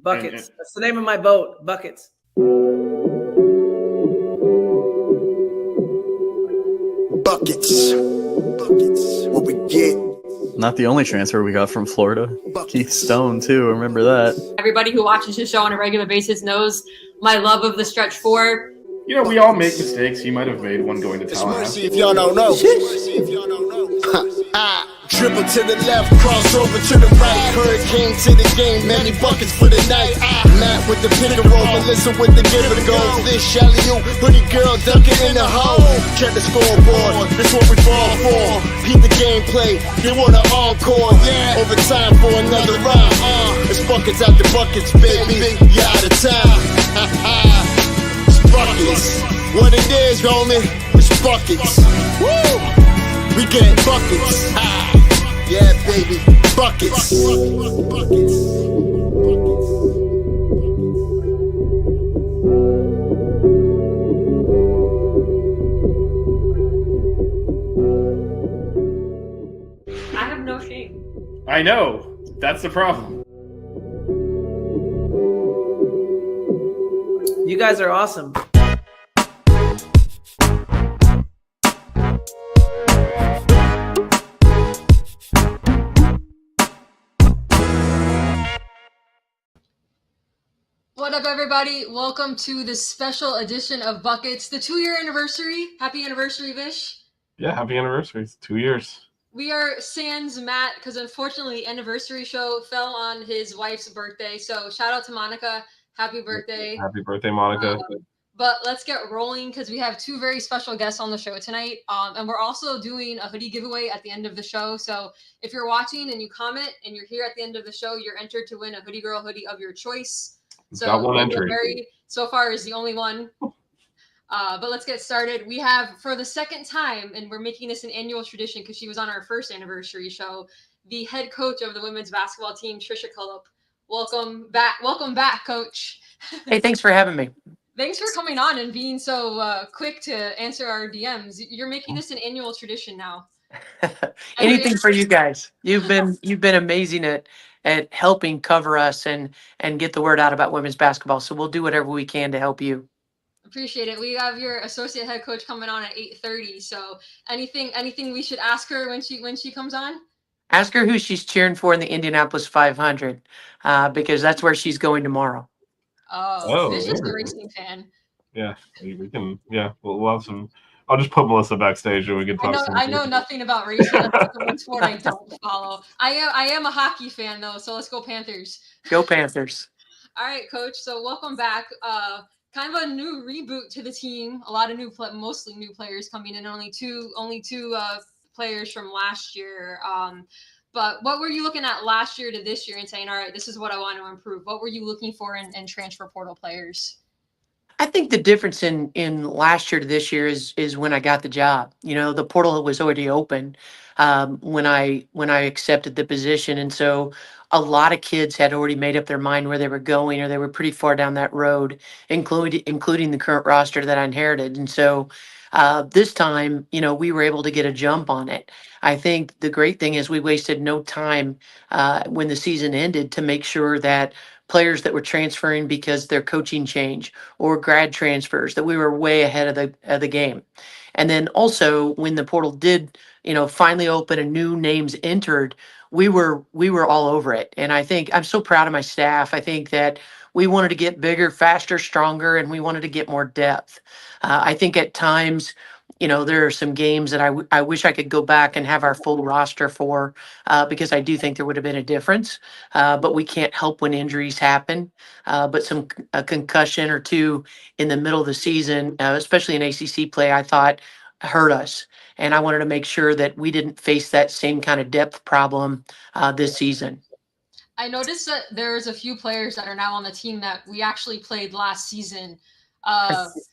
Buckets. That's the name of my boat. Buckets. Buckets. What we get. Not the only transfer we got from Florida. Keith Stone, too. Remember that. Everybody who watches his show on a regular basis knows my love of the stretch four. You know, we all make mistakes. You might have made one going to Mercy Tallahassee. if y'all don't know. Dribble to the left, cross over to the right. Hurricane to the game, many buckets for the night. Matt with the pick and roll, Melissa with the give it a go. This Shelly, you pretty girl dunking in the hole. Check the scoreboard, this what we fall for. Beat the gameplay, they want an encore. Yeah, overtime for another round. It's buckets out the buckets, baby. You out of time. It's buckets. What it is, homie, it's buckets. Woo! We get buckets. Yeah, baby, buckets. I have no shame. I know. That's the problem. You guys are awesome. What up, everybody? Welcome to this special edition of Buckets, the 2-year anniversary. Happy anniversary, Vish. Yeah, happy anniversary. It's 2 years. We are sans Matt because unfortunately the anniversary show fell on his wife's birthday. So shout out to Monica. Happy birthday. Happy birthday, Monica. But let's get rolling because we have two very special guests on the show tonight. And we're also doing a hoodie giveaway at the end of the show. So if you're watching and you comment and you're here at the end of the show, you're entered to win a Hoodie Girl hoodie of your choice. So Got one entry. Barry so far is the only one. But let's get started. We have, for the second time, and we're making this an annual tradition because she was on our first anniversary show, the head coach of the women's basketball team, Tricia Cullop. Welcome back. Welcome back, Coach. Hey, thanks for having me. Thanks for coming on and being so quick to answer our DMs. You're making this an annual tradition now. Anything for you guys. You've been amazing at helping cover us and get the word out about women's basketball. So we'll do whatever we can to help you. Appreciate it. We have your associate head coach coming on at 8:30. So anything we should ask her when she comes on? Ask her who she's cheering for in the Indianapolis 500, because that's where she's going tomorrow. Oh, this is a racing fan. Yeah, we can. Yeah, we'll have some. I'll just put Melissa backstage and we can talk. I know nothing about racing. That's the one sport I don't follow. I am a hockey fan though, so let's go Panthers. Go Panthers. All right, Coach. So welcome back. Kind of a new reboot to the team. A lot of mostly new players coming in. Only two players from last year. But what were you looking at last year to this year and saying, all right, this is what I want to improve? What were you looking for in transfer portal players? I think the difference in last year to this year is when I got the job. You know, the portal was already open when I accepted the position, and so a lot of kids had already made up their mind where they were going, or they were pretty far down that road, including the current roster that I inherited. And so this time, you know, we were able to get a jump on it. I think the great thing is we wasted no time when the season ended to make sure that players that were transferring because their coaching change or grad transfers, that we were way ahead of the game. And then also when the portal did, you know, finally open and new names entered, we were all over it. And I think I'm so proud of my staff. I think that we wanted to get bigger, faster, stronger, and we wanted to get more depth. I think at times, you know, there are some games that I wish I could go back and have our full roster for, because I do think there would have been a difference. But we can't help when injuries happen. But a concussion or two in the middle of the season, especially in ACC play, I thought hurt us. And I wanted to make sure that we didn't face that same kind of depth problem this season. I noticed that there's a few players that are now on the team that we actually played last season.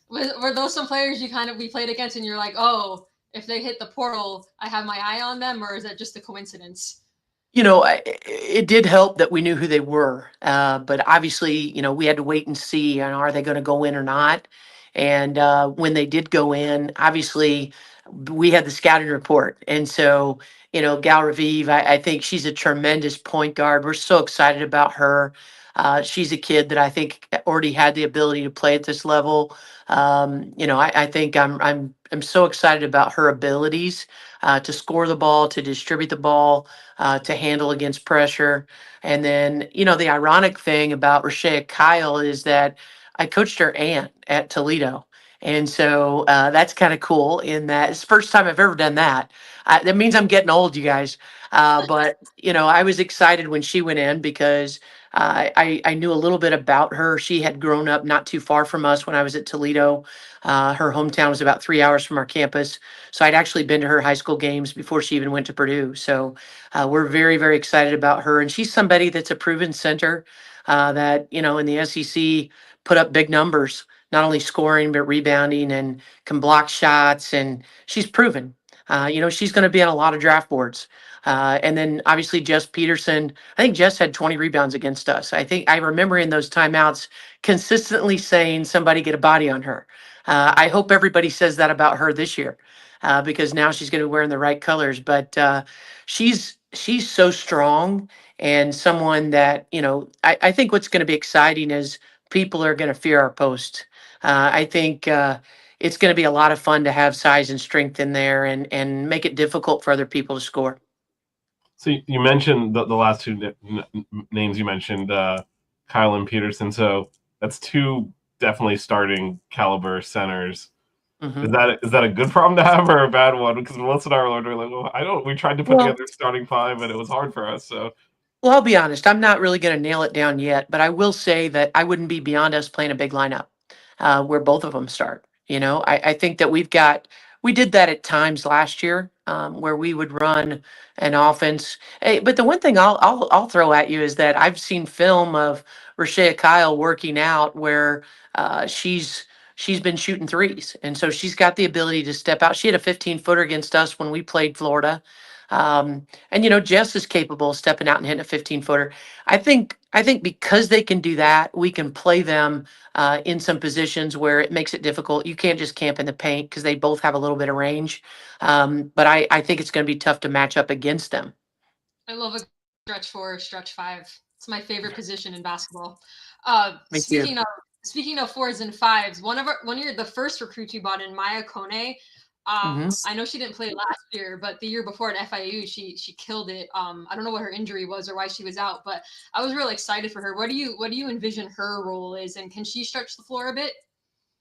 Were those some players we played against and you're like, oh, if they hit the portal, I have my eye on them, or is that just a coincidence? You know, it did help that we knew who they were, but obviously, you know, we had to wait and see, are they going to go in or not? And when they did go in, obviously, we had the scouting report. And so, Gal Raviv, I think she's a tremendous point guard. We're so excited about her. She's a kid that I think already had the ability to play at this level. I think I'm so excited about her abilities to score the ball, to distribute the ball, to handle against pressure. And then, the ironic thing about Rashea Kyle is that I coached her aunt at Toledo. And so that's kind of cool in that it's the first time I've ever done that. That means I'm getting old, you guys. But, I was excited when she went in because I knew a little bit about her. She had grown up not too far from us when I was at Toledo. Her hometown was about 3 hours from our campus. So I'd actually been to her high school games before she even went to Purdue. So we're very, very excited about her. And she's somebody that's a proven center that, in the SEC put up big numbers, not only scoring, but rebounding and can block shots. And she's proven, she's going to be on a lot of draft boards. And then obviously Jess Peterson, I think Jess had 20 rebounds against us. I think I remember in those timeouts consistently saying somebody get a body on her. I hope everybody says that about her this year because now she's going to be wearing the right colors. But she's so strong and someone that, I think what's going to be exciting is people are going to fear our post. I think it's going to be a lot of fun to have size and strength in there and make it difficult for other people to score. So you mentioned the last two names you mentioned, Kyle and Peterson. So that's two definitely starting caliber centers. Mm-hmm. Is that a good problem to have or a bad one? Because Melissa and I were like, well, we tried to put together a starting five and it was hard for us. So Well, I'll be honest. I'm not really going to nail it down yet, but I will say that I wouldn't be beyond us playing a big lineup where both of them start. I think that we did that at times last year where we would run an offense. Hey, but the one thing I'll throw at you is that I've seen film of Rashea Kyle working out where she's been shooting threes, and so she's got the ability to step out. She had a 15-footer against us when we played Florida. And Jess is capable of stepping out and hitting a 15-footer. I think because they can do that, we can play them in some positions where it makes it difficult. You can't just camp in the paint because they both have a little bit of range. But I think it's going to be tough to match up against them. I love a stretch 4, stretch 5. It's my favorite position in basketball. Me too. Speaking of 4s and 5s, one of the first recruits we bought in, Maya Kone. I know she didn't play last year, but the year before at FIU, she killed it. I don't know what her injury was or why she was out, but I was really excited for her. What do you envision her role is, and can she stretch the floor a bit?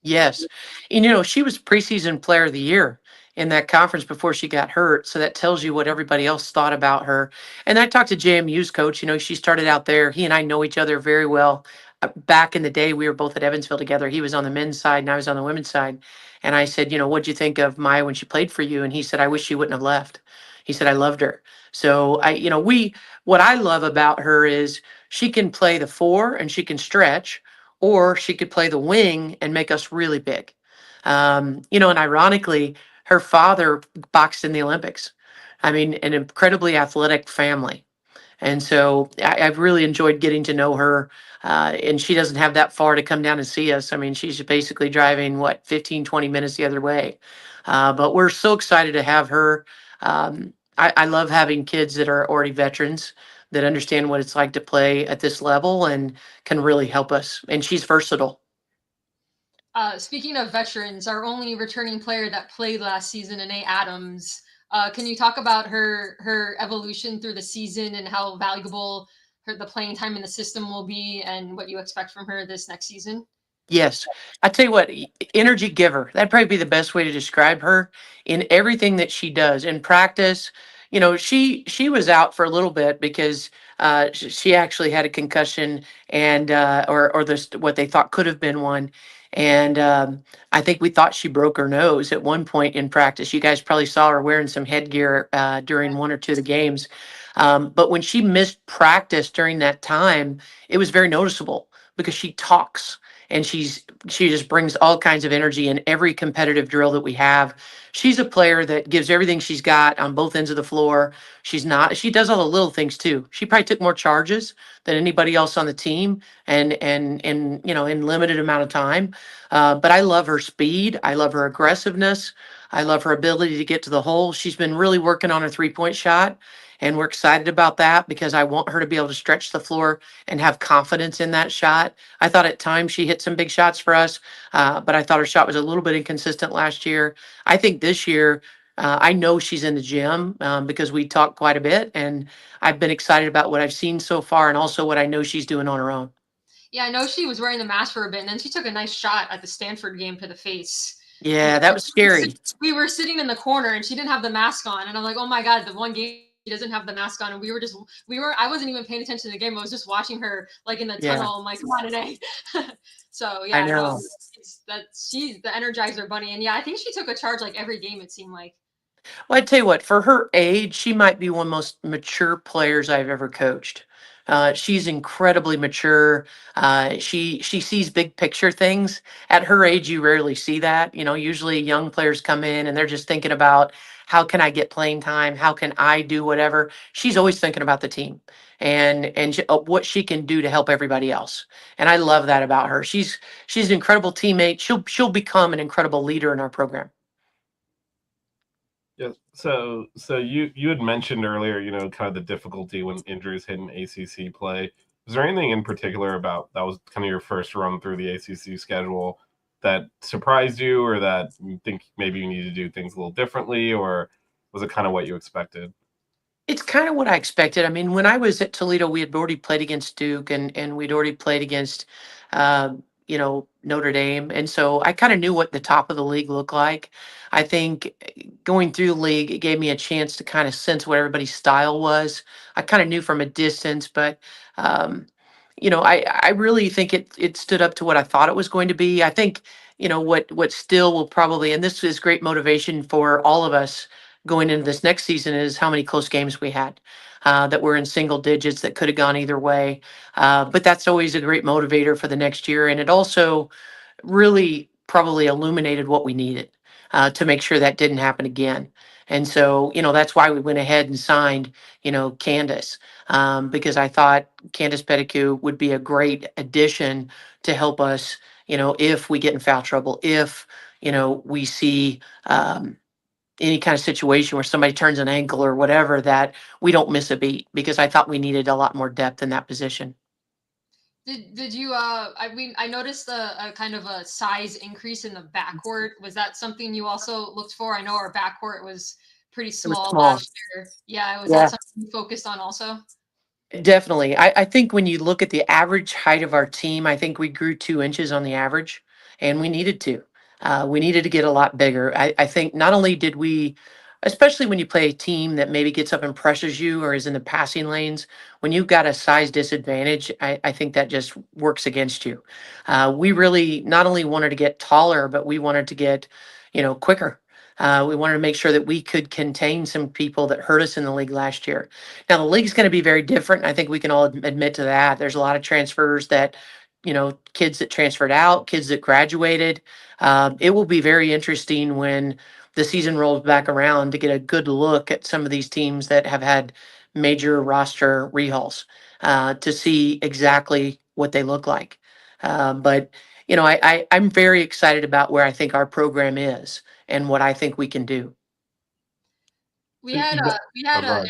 Yes. And she was preseason player of the year in that conference before she got hurt. So that tells you what everybody else thought about her. And I talked to JMU's coach. She started out there. He and I know each other very well. Back in the day, we were both at Evansville together. He was on the men's side and I was on the women's side. And I said, what'd you think of Maya when she played for you? And he said, I wish she wouldn't have left. He said, I loved her. So what I love about her is she can play the 4 and she can stretch, or she could play the wing and make us really big. And ironically, her father boxed in the Olympics. I mean, an incredibly athletic family. And so I've really enjoyed getting to know her. And she doesn't have that far to come down and see us. I mean, she's basically driving, 15, 20 minutes the other way. But we're so excited to have her. I love having kids that are already veterans that understand what it's like to play at this level and can really help us. And she's versatile. Speaking of veterans, our only returning player that played last season, Anae Adams. Can you talk about her evolution through the season and how valuable the playing time in the system will be, and what you expect from her this next season? Yes. I tell you what, energy giver. That'd probably be the best way to describe her in everything that she does. In practice, she was out for a little bit because she actually had a concussion and or this what they thought could have been one. And I think we thought she broke her nose at one point in practice. You guys probably saw her wearing some headgear during one or two of the games. But when she missed practice during that time, it was very noticeable because she talks and she just brings all kinds of energy in every competitive drill that we have. She's a player that gives everything she's got on both ends of the floor. She does all the little things too. She probably took more charges than anybody else on the team, and in limited amount of time. But I love her speed. I love her aggressiveness. I love her ability to get to the hole. She's been really working on her 3-point shot, and we're excited about that because I want her to be able to stretch the floor and have confidence in that shot. I thought at times she hit some big shots for us, but I thought her shot was a little bit inconsistent last year. I think this year, I know she's in the gym because we talked quite a bit, and I've been excited about what I've seen so far and also what I know she's doing on her own. Yeah, I know she was wearing the mask for a bit, and then she took a nice shot at the Stanford game to the face. Yeah, that was scary. We were sitting in the corner, and she didn't have the mask on, and I'm like, oh my god, the one game she doesn't have the mask on, and I wasn't even paying attention to the game. I was just watching her like in the Yeah. tunnel. I'm like, come on, today. So yeah, I know. she's the Energizer Bunny, and yeah, I think she took a charge like every game. It seemed like. Well, I tell you what, for her age, she might be one of the most mature players I've ever coached. She's incredibly mature. She sees big picture things. At her age, you rarely see that. Usually young players come in and they're just thinking about how can I get playing time? How can I do whatever? She's always thinking about the team and what she can do to help everybody else. And I love that about her. She's an incredible teammate. She'll become an incredible leader in our program. Yeah. So you had mentioned earlier, kind of the difficulty when injuries hit in ACC play. Was there anything in particular about that was kind of your first run through the ACC schedule that surprised you, or that you think maybe you need to do things a little differently, or was it kind of what you expected? It's kind of what I expected. I mean, when I was at Toledo, we had already played against Duke, and we'd already played against, Notre Dame. And so I kind of knew what the top of the league looked like. I think going through the league, it gave me a chance to kind of sense what everybody's style was. I kind of knew from a distance, but, I really think it stood up to what I thought it was going to be. I think, what still will probably, and this is great motivation for all of us going into this next season, is how many close games we had that were in single digits that could have gone either way. But that's always a great motivator for the next year. And it also really probably illuminated what we needed to make sure that didn't happen again. And so, that's why we went ahead and signed, Candace, because I thought Candace Pettigrew would be a great addition to help us, if we get in foul trouble, if, we see, any kind of situation where somebody turns an ankle or whatever, that we don't miss a beat, because I thought we needed a lot more depth in that position. Did you I noticed a kind of a size increase in the backcourt. Was that something you also looked for? I know our backcourt was pretty small, small. last year. Yeah, was Yeah. that something you focused on also? Definitely. I think when you look at the average height of our team, I think we grew 2 inches on the average, and we needed to. We needed to get a lot bigger. I think not only did we, especially when you play a team that maybe gets up and pressures you or is in the passing lanes, when you've got a size disadvantage, I think that just works against you. We really not only wanted to get taller, but we wanted to get, quicker. We wanted to make sure that we could contain some people that hurt us in the league last year. Now, the league's going to be very different. I think we can all admit to that. There's a lot of transfers that, kids that transferred out, kids that graduated. It will be very interesting when the season rolls back around to get a good look at some of these teams that have had major roster rehauls to see exactly what they look like. But I'm very excited about where I think our program is and what I think we can do. We So had you got- we had go ahead.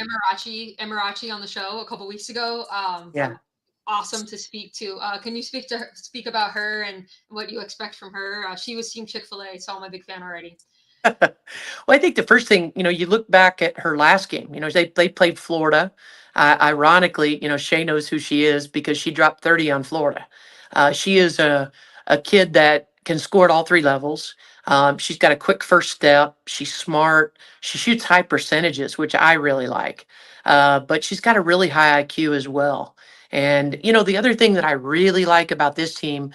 Emirachi on the show a couple weeks ago. Yeah. Awesome to speak to. Can you speak about her and what you expect from her? She was Team Chick-fil-A, so I'm a big fan already. Well, I think the first thing, you look back at her last game, they played Florida. Ironically, Shay knows who she is because she dropped 30 on Florida. She is a kid that can score at all three levels. She's got a quick first step. She's smart. She shoots high percentages, which I really like. But she's got a really high IQ as well. And, the other thing that I really like about this team,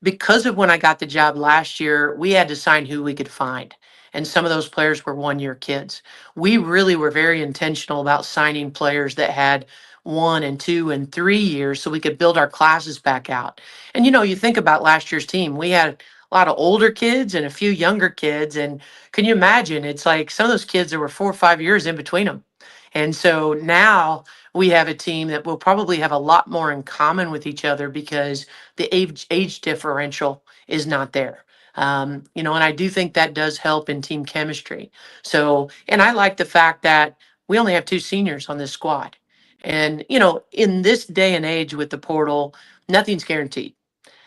because of when I got the job last year, we had to sign who we could find. And some of those players were 1-year kids. We really were very intentional about signing players that had 1 and 2 and 3 years so we could build our classes back out. And you think about last year's team. We had a lot of older kids and a few younger kids. And can you imagine? It's like some of those kids, there were 4 or 5 years in between them. And so now we have a team that will probably have a lot more in common with each other because the age differential is not there. And I do think that does help in team chemistry. So, and I like the fact that we only have 2 seniors on this squad. And, in this day and age with the portal, nothing's guaranteed.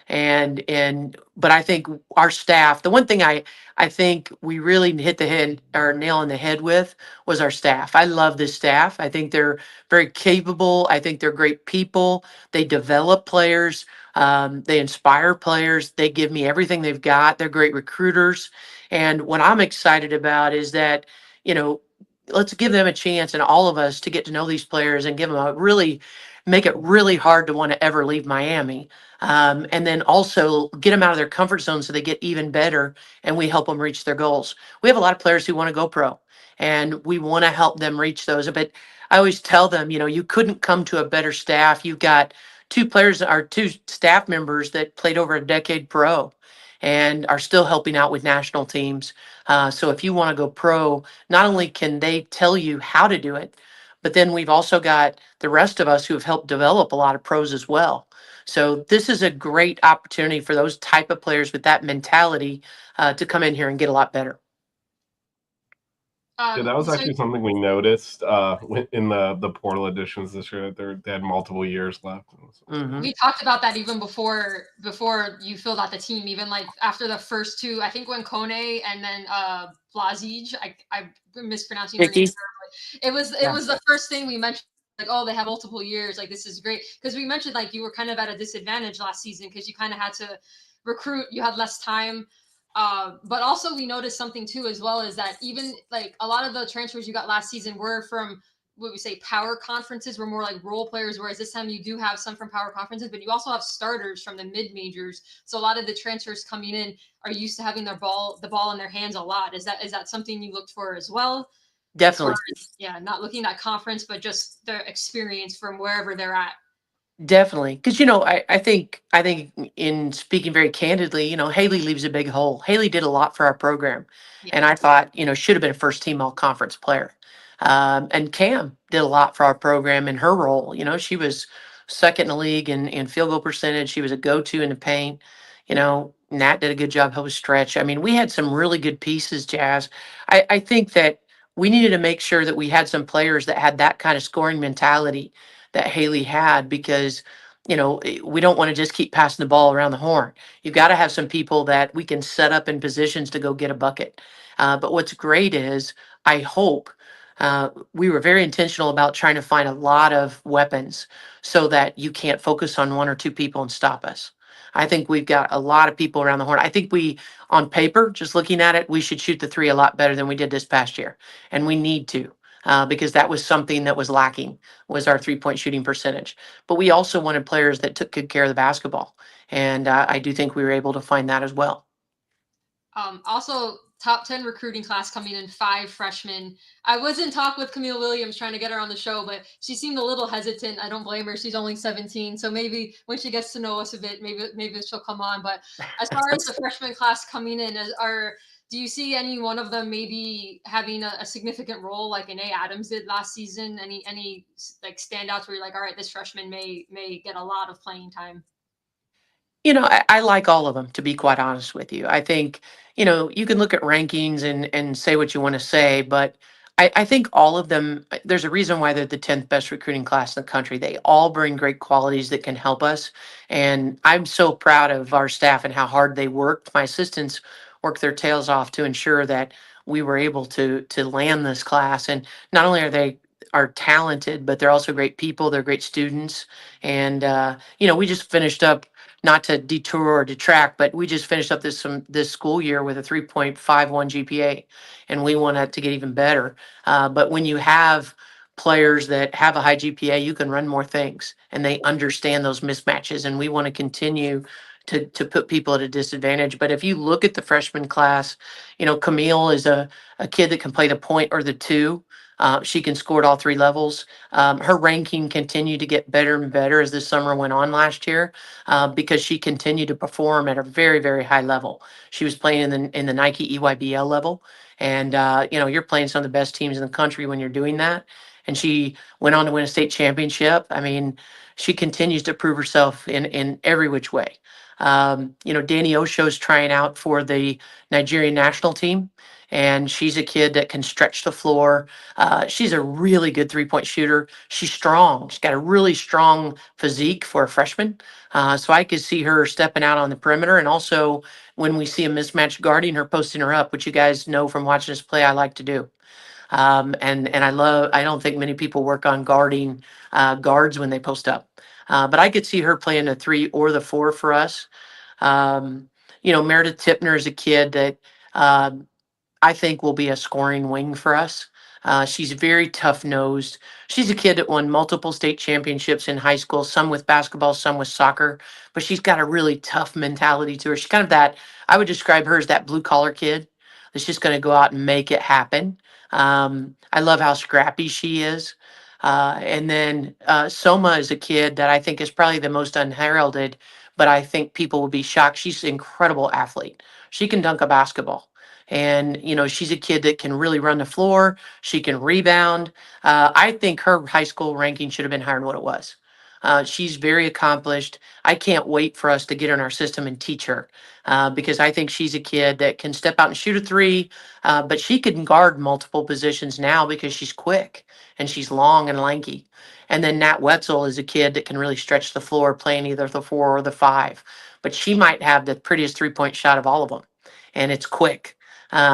But I think our staff, the one thing I think we really hit the head or nail on the head with was our staff. I love this staff. I think they're very capable. I think they're great people. They develop players. They inspire players. They give me everything they've got. They're great recruiters. And what I'm excited about is that, you know, let's give them a chance and all of us to get to know these players and give them make it really hard to want to ever leave Miami. And then also get them out of their comfort zone so they get even better and we help them reach their goals. We have a lot of players who want to go pro and we want to help them reach those. But I always tell them, you couldn't come to a better staff. You've got 2 staff members that played over a decade pro and are still helping out with national teams. So if you want to go pro, not only can they tell you how to do it, but then we've also got the rest of us who have helped develop a lot of pros as well. So this is a great opportunity for those type of players with that mentality to come in here and get a lot better. Yeah, that was actually something we noticed in the portal editions this year. That they had multiple years left. Mhm. We talked about that even before you filled out the team. Even like after the first 2, I think when Kone and then Blazij, I'm mispronouncing her name. It was the first thing we mentioned. Like, oh, they have multiple years. Like, this is great because we mentioned like you were kind of at a disadvantage last season because you kind of had to recruit. You had less time. But also we noticed something too as well is that even like a lot of the transfers you got last season were from what we say power conferences, were more like role players, whereas this time you do have some from power conferences, but you also have starters from the mid majors. So a lot of the transfers coming in are used to having the ball in their hands a lot. Is that something you looked for as well? Definitely. Not looking at conference, but just their experience from wherever they're at. Definitely. Because, I think in speaking very candidly, Haley leaves a big hole. Haley did a lot for our program. Yeah. And I thought, should have been a first team all conference player. And Cam did a lot for our program in her role. She was second in the league in field goal percentage. She was a go-to in the paint. Nat did a good job, helped stretch. I mean, we had some really good pieces, Jazz. I think that we needed to make sure that we had some players that had that kind of scoring mentality that Haley had because, we don't want to just keep passing the ball around the horn. You've got to have some people that we can set up in positions to go get a bucket. But what's great is I hope we were very intentional about trying to find a lot of weapons so that you can't focus on 1 or 2 people and stop us. I think we've got a lot of people around the horn. I think on paper, just looking at it, we should shoot the 3 a lot better than we did this past year. And we need to. Because that was something that was lacking, was our 3-point shooting percentage. But we also wanted players that took good care of the basketball. And I do think we were able to find that as well. Also, top 10 recruiting class coming in, 5 freshmen. I was in talk with Camille Williams trying to get her on the show, but she seemed a little hesitant. I don't blame her. She's only 17. So maybe when she gets to know us a bit, maybe she'll come on. But as far as the freshman class coming in, do you see any one of them maybe having a significant role like Anae Adams did last season? Any like standouts where you're like, all right, this freshman may get a lot of playing time? I like all of them, to be quite honest with you. I think, you can look at rankings and say what you want to say, but I think all of them, there's a reason why they're the 10th best recruiting class in the country. They all bring great qualities that can help us. And I'm so proud of our staff and how hard they worked. My assistants worked their tails off to ensure that we were able to land this class. And not only are talented, but they're also great people. They're great students. And, we just finished up, not to detour or detract, but we just finished up this school year with a 3.51 GPA, and we want it to get even better. But when you have players that have a high GPA, you can run more things, and they understand those mismatches. And we want to continue to put people at a disadvantage. But if you look at the freshman class, Camille is a kid that can play the point or the 2. She can score at all three levels. Her ranking continued to get better and better as the summer went on last year because she continued to perform at a very, very high level. She was playing in the Nike EYBL level. And, you're playing some of the best teams in the country when you're doing that. And she went on to win a state championship. I mean, she continues to prove herself in every which way. Danny Osho's trying out for the Nigerian national team, and she's a kid that can stretch the floor. She's a really good three-point shooter. She's strong. She's got a really strong physique for a freshman. So I could see her stepping out on the perimeter, and also when we see a mismatch guarding her, posting her up, which you guys know from watching us play, I like to do. And I don't think many people work on guarding guards when they post up. But I could see her playing the 3 or the 4 for us. Meredith Tipner is a kid that I think will be a scoring wing for us. She's very tough nosed. She's a kid that won multiple state championships in high school, some with basketball, some with soccer, but she's got a really tough mentality to her. She's kind of I would describe her as that blue collar kid that's just going to go out and make it happen. I love how scrappy she is. And then Soma is a kid that I think is probably the most unheralded, but I think people will be shocked. She's an incredible athlete. She can dunk a basketball. And, she's a kid that can really run the floor. She can rebound. I think her high school ranking should have been higher than what it was. She's very accomplished. I can't wait for us to get her in our system and teach her because I think she's a kid that can step out and shoot a 3, but she can guard multiple positions now because she's quick and she's long and lanky. And then Nat Wetzel is a kid that can really stretch the floor playing either the 4 or the 5. But she might have the prettiest three-point shot of all of them, and it's quick.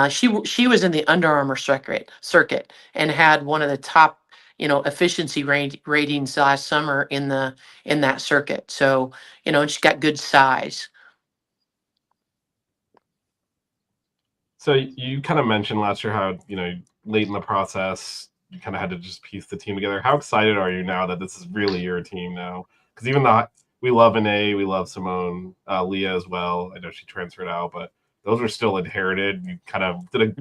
She was in the Under Armour circuit and had one of the top efficiency ratings last summer in that circuit. So and she's got good size. So you kind of mentioned last year how late in the process you kind of had to just piece the team together. How excited are you now that this is really your team now? Because even though we love Anae, we love Simone, Leah as well. I know she transferred out, but those are still inherited. You kind of did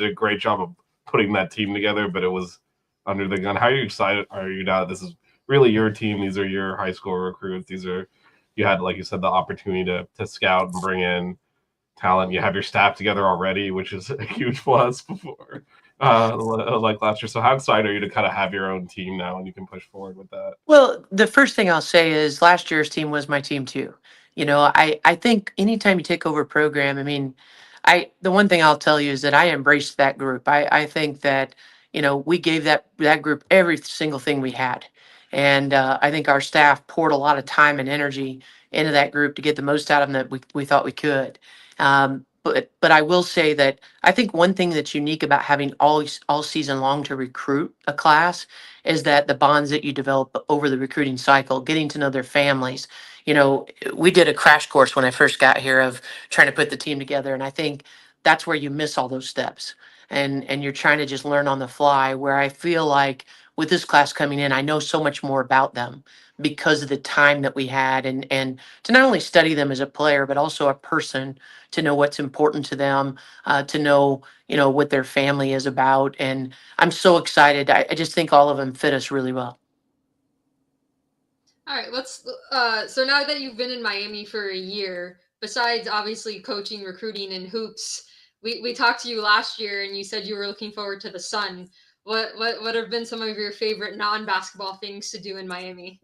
a great job of putting that team together, but it was under the gun. How excited are you now that this is really your team? These are your high school recruits. You had, like you said, the opportunity to scout and bring in talent. You have your staff together already, which is a huge plus before like last year. So how excited are you to kind of have your own team now and you can push forward with that? Well, the first thing I'll say is last year's team was my team too. I think anytime you take over a program, I mean, the one thing I'll tell you is that I embraced that group. I think that, we gave that group every single thing we had. And I think our staff poured a lot of time and energy into that group to get the most out of them that we thought we could. But I will say that I think one thing that's unique about having all season long to recruit a class is that the bonds that you develop over the recruiting cycle, getting to know their families. We did a crash course when I first got here of trying to put the team together, and I think that's where you miss all those steps, and you're trying to just learn on the fly. Where I feel like with this class coming in, I know so much more about them because of the time that we had, and to not only study them as a player but also a person, to know what's important to them, to know what their family is about. And I'm so excited. I just think all of them fit us really well. All right, let's. So now that you've been in Miami for a year, besides obviously coaching, recruiting, and hoops, we talked to you last year, and you said you were looking forward to the sun. What have been some of your favorite non-basketball things to do in Miami?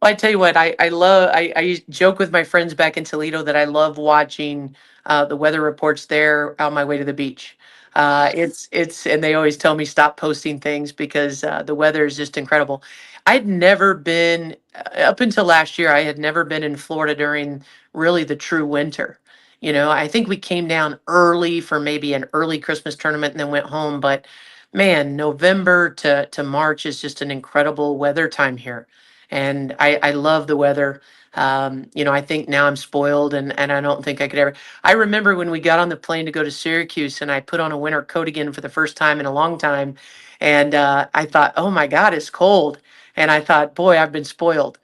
Well, I tell you what, I joke with my friends back in Toledo that I love watching the weather reports there on my way to the beach. And they always tell me stop posting things because the weather is just incredible. I'd never been up until last year. I had never been in Florida during really the true winter. I think we came down early for maybe an early Christmas tournament and then went home. But man, November to March is just an incredible weather time here. And I love the weather. I think now I'm spoiled and I don't think I could ever. I remember when we got on the plane to go to Syracuse and I put on a winter coat again for the first time in a long time. And I thought, oh my God, it's cold. And I thought, boy, I've been spoiled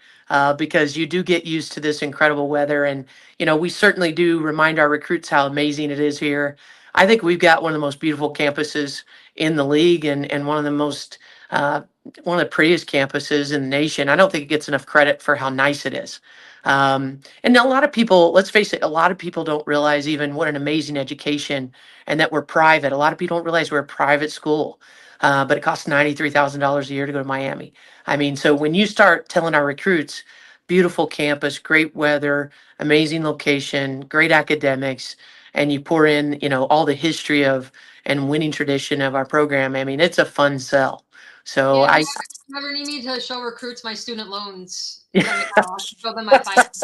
because you do get used to this incredible weather. And, we certainly do remind our recruits how amazing it is here. I think we've got one of the most beautiful campuses in the league, and one of the most one of the prettiest campuses in the nation. I don't think it gets enough credit for how nice it is. And a lot of people, let's face it, a lot of people don't realize even what an amazing education, and that we're private. A lot of people don't realize we're a private school, but it costs $93,000 a year to go to Miami. I mean, so when you start telling our recruits, beautiful campus, great weather, amazing location, great academics, and you pour in, all the history of and winning tradition of our program, I mean, it's a fun sell. So Yeah, if I, you ever need me to show recruits my student loans, let me know. I'll show them my finance.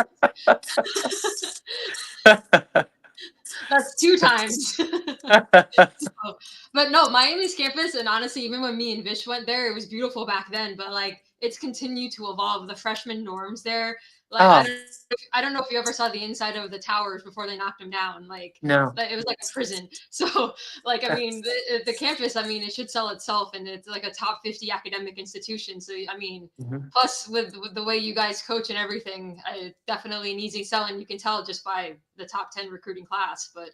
That's 2 times. But no, Miami's campus, and honestly, even when me and Vish went there, it was beautiful back then. But like, it's continued to evolve. The freshman dorms there, like oh, I don't know if you ever saw the inside of the towers before they knocked them down. Like, no. it was like a prison. So, like, I mean, the campus, I mean, it should sell itself, and it's like a top 50 academic institution. So, I mean, Mhm. plus with the way you guys coach and everything, definitely an easy sell, and you can tell just by the top 10 recruiting class. But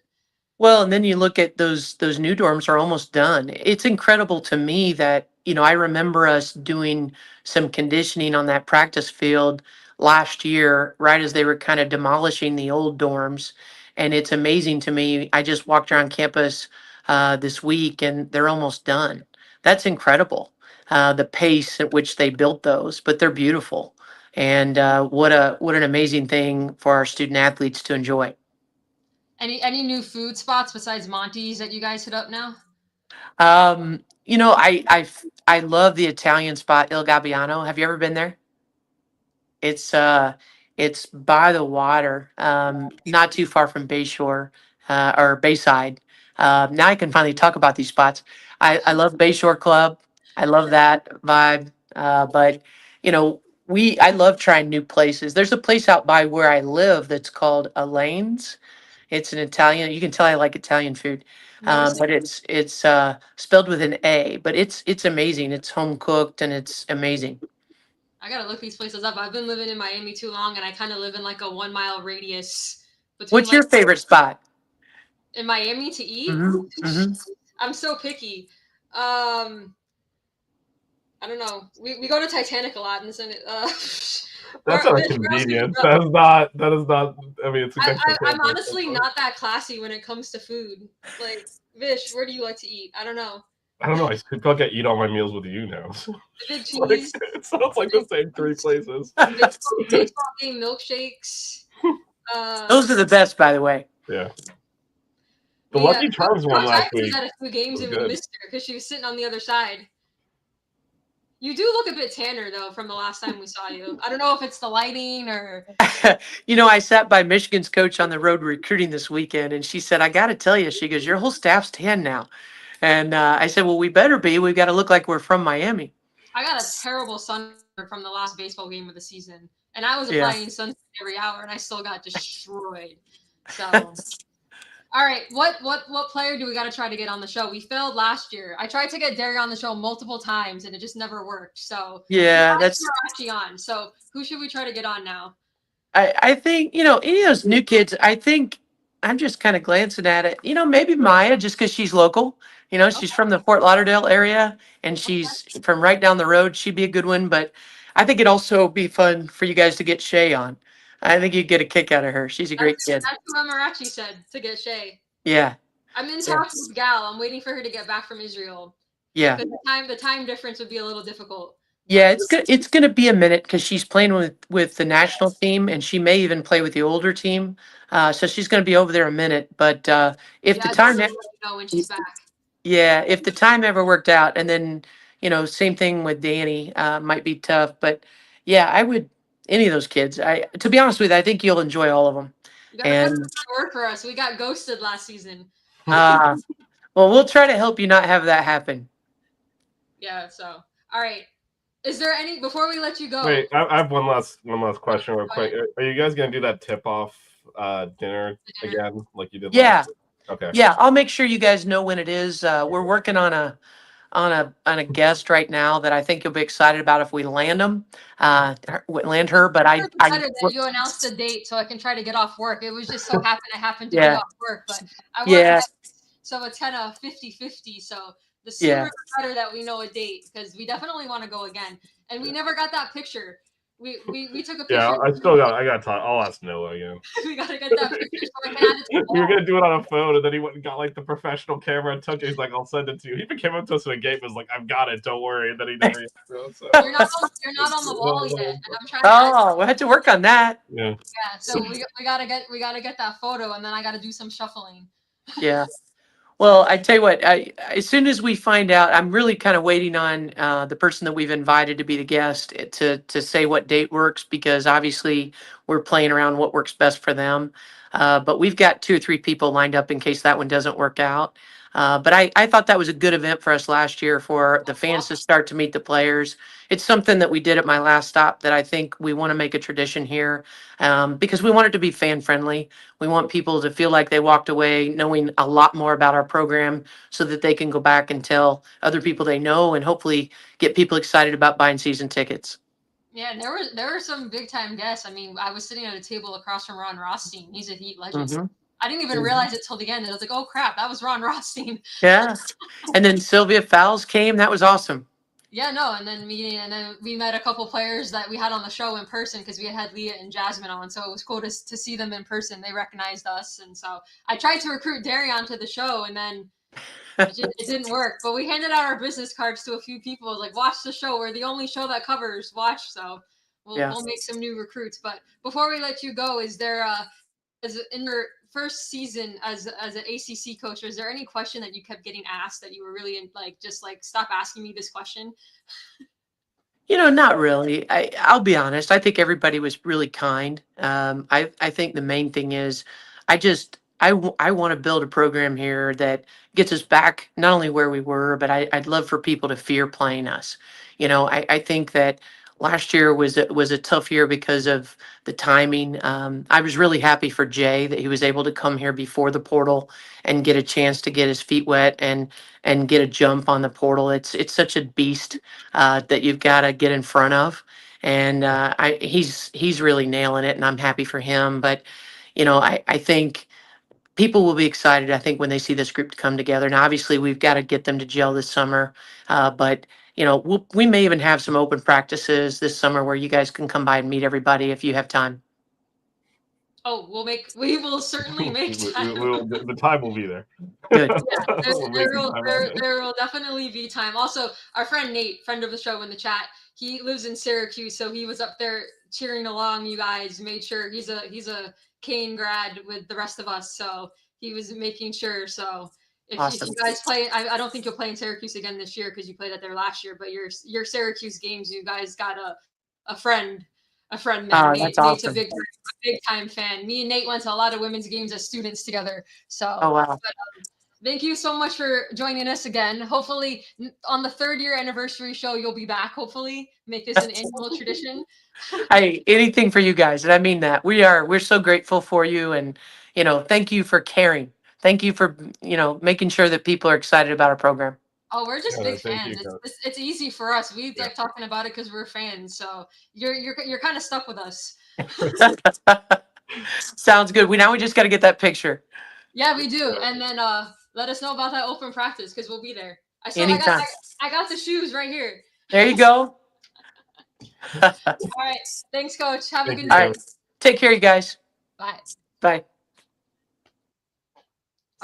Well, and then you look at those new dorms are almost done. It's incredible to me that, I remember us doing some conditioning on that practice field last year, right as they were kind of demolishing the old dorms. And it's amazing to me. I just walked around campus this week, and they're almost done. That's incredible. The pace at which they built those, but they're beautiful. And what an amazing thing for our student athletes to enjoy. any new food spots besides Monty's that you guys hit up now? I love the Italian spot Il Gabbiano. Have you ever been there? It's it's by the water, not too far from Bayshore or Bayside. Now I can finally talk about these spots. I love Bayshore Club. I love that vibe. But I love trying new places. There's a place out by where I live that's called Elaine's. It's an Italian. You can tell I like Italian food, Never seen. but it's spelled with an A. But it's amazing. It's home cooked and it's amazing. I gotta look these places up. I've been living in Miami too long, and I kind of live in like a 1 mile radius between What's your like favorite spot? in Miami to eat. Hmm. I'm so picky. I don't know. We go to Titanic a lot, and That's not a where else would you convenience. go? That is not. That is not. I mean, it's I'm honestly not that classy when it comes to food. Like, Vish, where do you like to eat? I don't know. I don't know. I feel like I eat all my meals with you now. The big Like, cheese, it sounds like the same 3 places. baseball game milkshakes. Those are the best, by the way. Yeah. The Lucky Charms one Coach last Ivey week. was at a few games was and we good. missed her because she was sitting on the other side. You do look a bit tanner though from the last time we saw you. I don't know if it's the lighting or. I sat by Michigan's coach on the road recruiting this weekend, and she said, "I got to tell you," she goes, "your whole staff's tan now." And I said, "Well, we better be. We've got to look like we're from Miami." I got a terrible sunburn from the last baseball game of the season, and I was Yeah. applying sunscreen every hour, and I still got destroyed. So. All right, what player do we got to try to get on the show? We failed last year. I tried to get Derry on the show multiple times, and it just never worked. So Yeah, that's. actually on. So who should we try to get on now? I think any of those new kids. I think I'm just kind of glancing at it. Maybe Maya, just because she's local. She's from the Fort Lauderdale area, and she's from right down the road. She'd be a good one. But I think it'd also be fun for you guys to get Shay on. I think you'd get a kick out of her. She's a great kid. That's what Amarachi said to get Shay. Yeah. I'm in talks with Gal. I'm waiting for her to get back from Israel. Yeah. The time difference would be a little difficult. Yeah, it's gonna be a minute because she's playing with the national team, and she may even play with the older team. So she's gonna be over there a minute. But if the time, know when she's back. yeah, if the time ever worked out, and then same thing with Danny, might be tough. But yeah, I would any of those kids. To be honest with you, I think you'll enjoy all of them. You gotta put some work for us. We got ghosted last season. Well, we'll try to help you not have that happen. Yeah. So, all right. Is there any before we let you go? Wait, I have one last question real quick. Are you guys gonna do that tip-off dinner again, like you did? Yeah. Last week? Okay. Yeah, I'll make sure you guys know when it is. We're working on a guest right now that I think you'll be excited about if we land them, land her. But I'm excited that you announced the date so I can try to get off work. It was just so happened I happened to be off work, but I wanted So it's kind of 50-50. So the Yeah. sooner the better that we know a date, because we definitely want to go again. And we never got that picture. We took a picture. Yeah, I got to. I'll ask Noah again. We gotta get that picture so I can add it to the We were wall. gonna do it on a phone, and then he went and got like the professional camera and took it. He's like, "I'll send it to you." He even came up to us in a game, was like, "I've got it, don't worry." And then he never. So. You're not on the wall yet. And I'm trying to Oh, we'll have to work on that. Yeah. yeah, so we gotta get that photo, and then I gotta do some shuffling. Yeah. Well, I tell you what, as soon as we find out, I'm really kind of waiting on the person that we've invited to be the guest to say what date works, because obviously we're playing around what works best for them. But we've got 2 or 3 people lined up in case that one doesn't work out. But I thought that was a good event for us last year for the fans to start to meet the players. It's something that we did at my last stop that I think we want to make a tradition here, because we want it to be fan friendly. We want people to feel like they walked away knowing a lot more about our program so that they can go back and tell other people they know and hopefully get people excited about buying season tickets. Yeah, and there were some big time guests. I mean, I was sitting at a table across from Ron Rothstein. He's a Heat legend. Mhm. I didn't even realize it till the end. And I was like, oh crap, that was Ron Rothstein. Yeah. And then Sylvia Fowles came. That was awesome. Yeah, no, and then we met a couple players that we had on the show in person because we had Leah and Jasmine on, so it was cool to see them in person. They recognized us, and so I tried to recruit Darion to the show, and then it didn't work. But we handed out our business cards to a few people, like, watch the show. We're the only show that covers. Watch, so we'll make some new recruits. But before we let you go, is there in your first season as an ACC coach, is there any question that you kept getting asked that you were really just stop asking me this question? Not really. I'll be honest. I think everybody was really kind. I think the main thing is I want to build a program here that gets us back not only where we were, but I'd love for people to fear playing us. I think that last year was a tough year because of the timing. I was really happy for Jay that he was able to come here before the portal and get a chance to get his feet wet and get a jump on the portal. It's such a beast that you've got to get in front of, and he's really nailing it, and I'm happy for him. But I think people will be excited, I think, when they see this group come together. Now, obviously, we've got to get them to gel this summer, but we may even have some open practices this summer where you guys can come by and meet everybody if you have time. Oh, we will certainly make time. The time will be there. Good. Yeah, there will definitely be time. Also, our friend Nate, friend of the show in the chat, he lives in Syracuse, so he was up there cheering along you guys, made sure he's a Kane grad with the rest of us, so he was making sure. So if you guys play, I don't think you'll play in Syracuse again this year because you played out there last year, but your Syracuse games, you guys got a friend man. Oh, Nate's awesome. a big time fan. Me and Nate went to a lot of women's games as students together. So oh wow. But, thank you so much for joining us again. Hopefully on the 3rd year anniversary show, you'll be back. Hopefully make this an annual tradition. Hey, anything for you guys. And I mean that. We're so grateful for you, and thank you for caring. Thank you for, making sure that people are excited about our program. Oh, we're just big fans. You, it's easy for us. We like talking about it because we're fans. So you're kind of stuck with us. Sounds good. We just got to get that picture. Yeah, we do. And then let us know about that open practice because we'll be there. Anytime. I got the shoes right here. There you go. All right. Thanks, Coach. Have a good All night. right. Take care, you guys. Bye. Bye.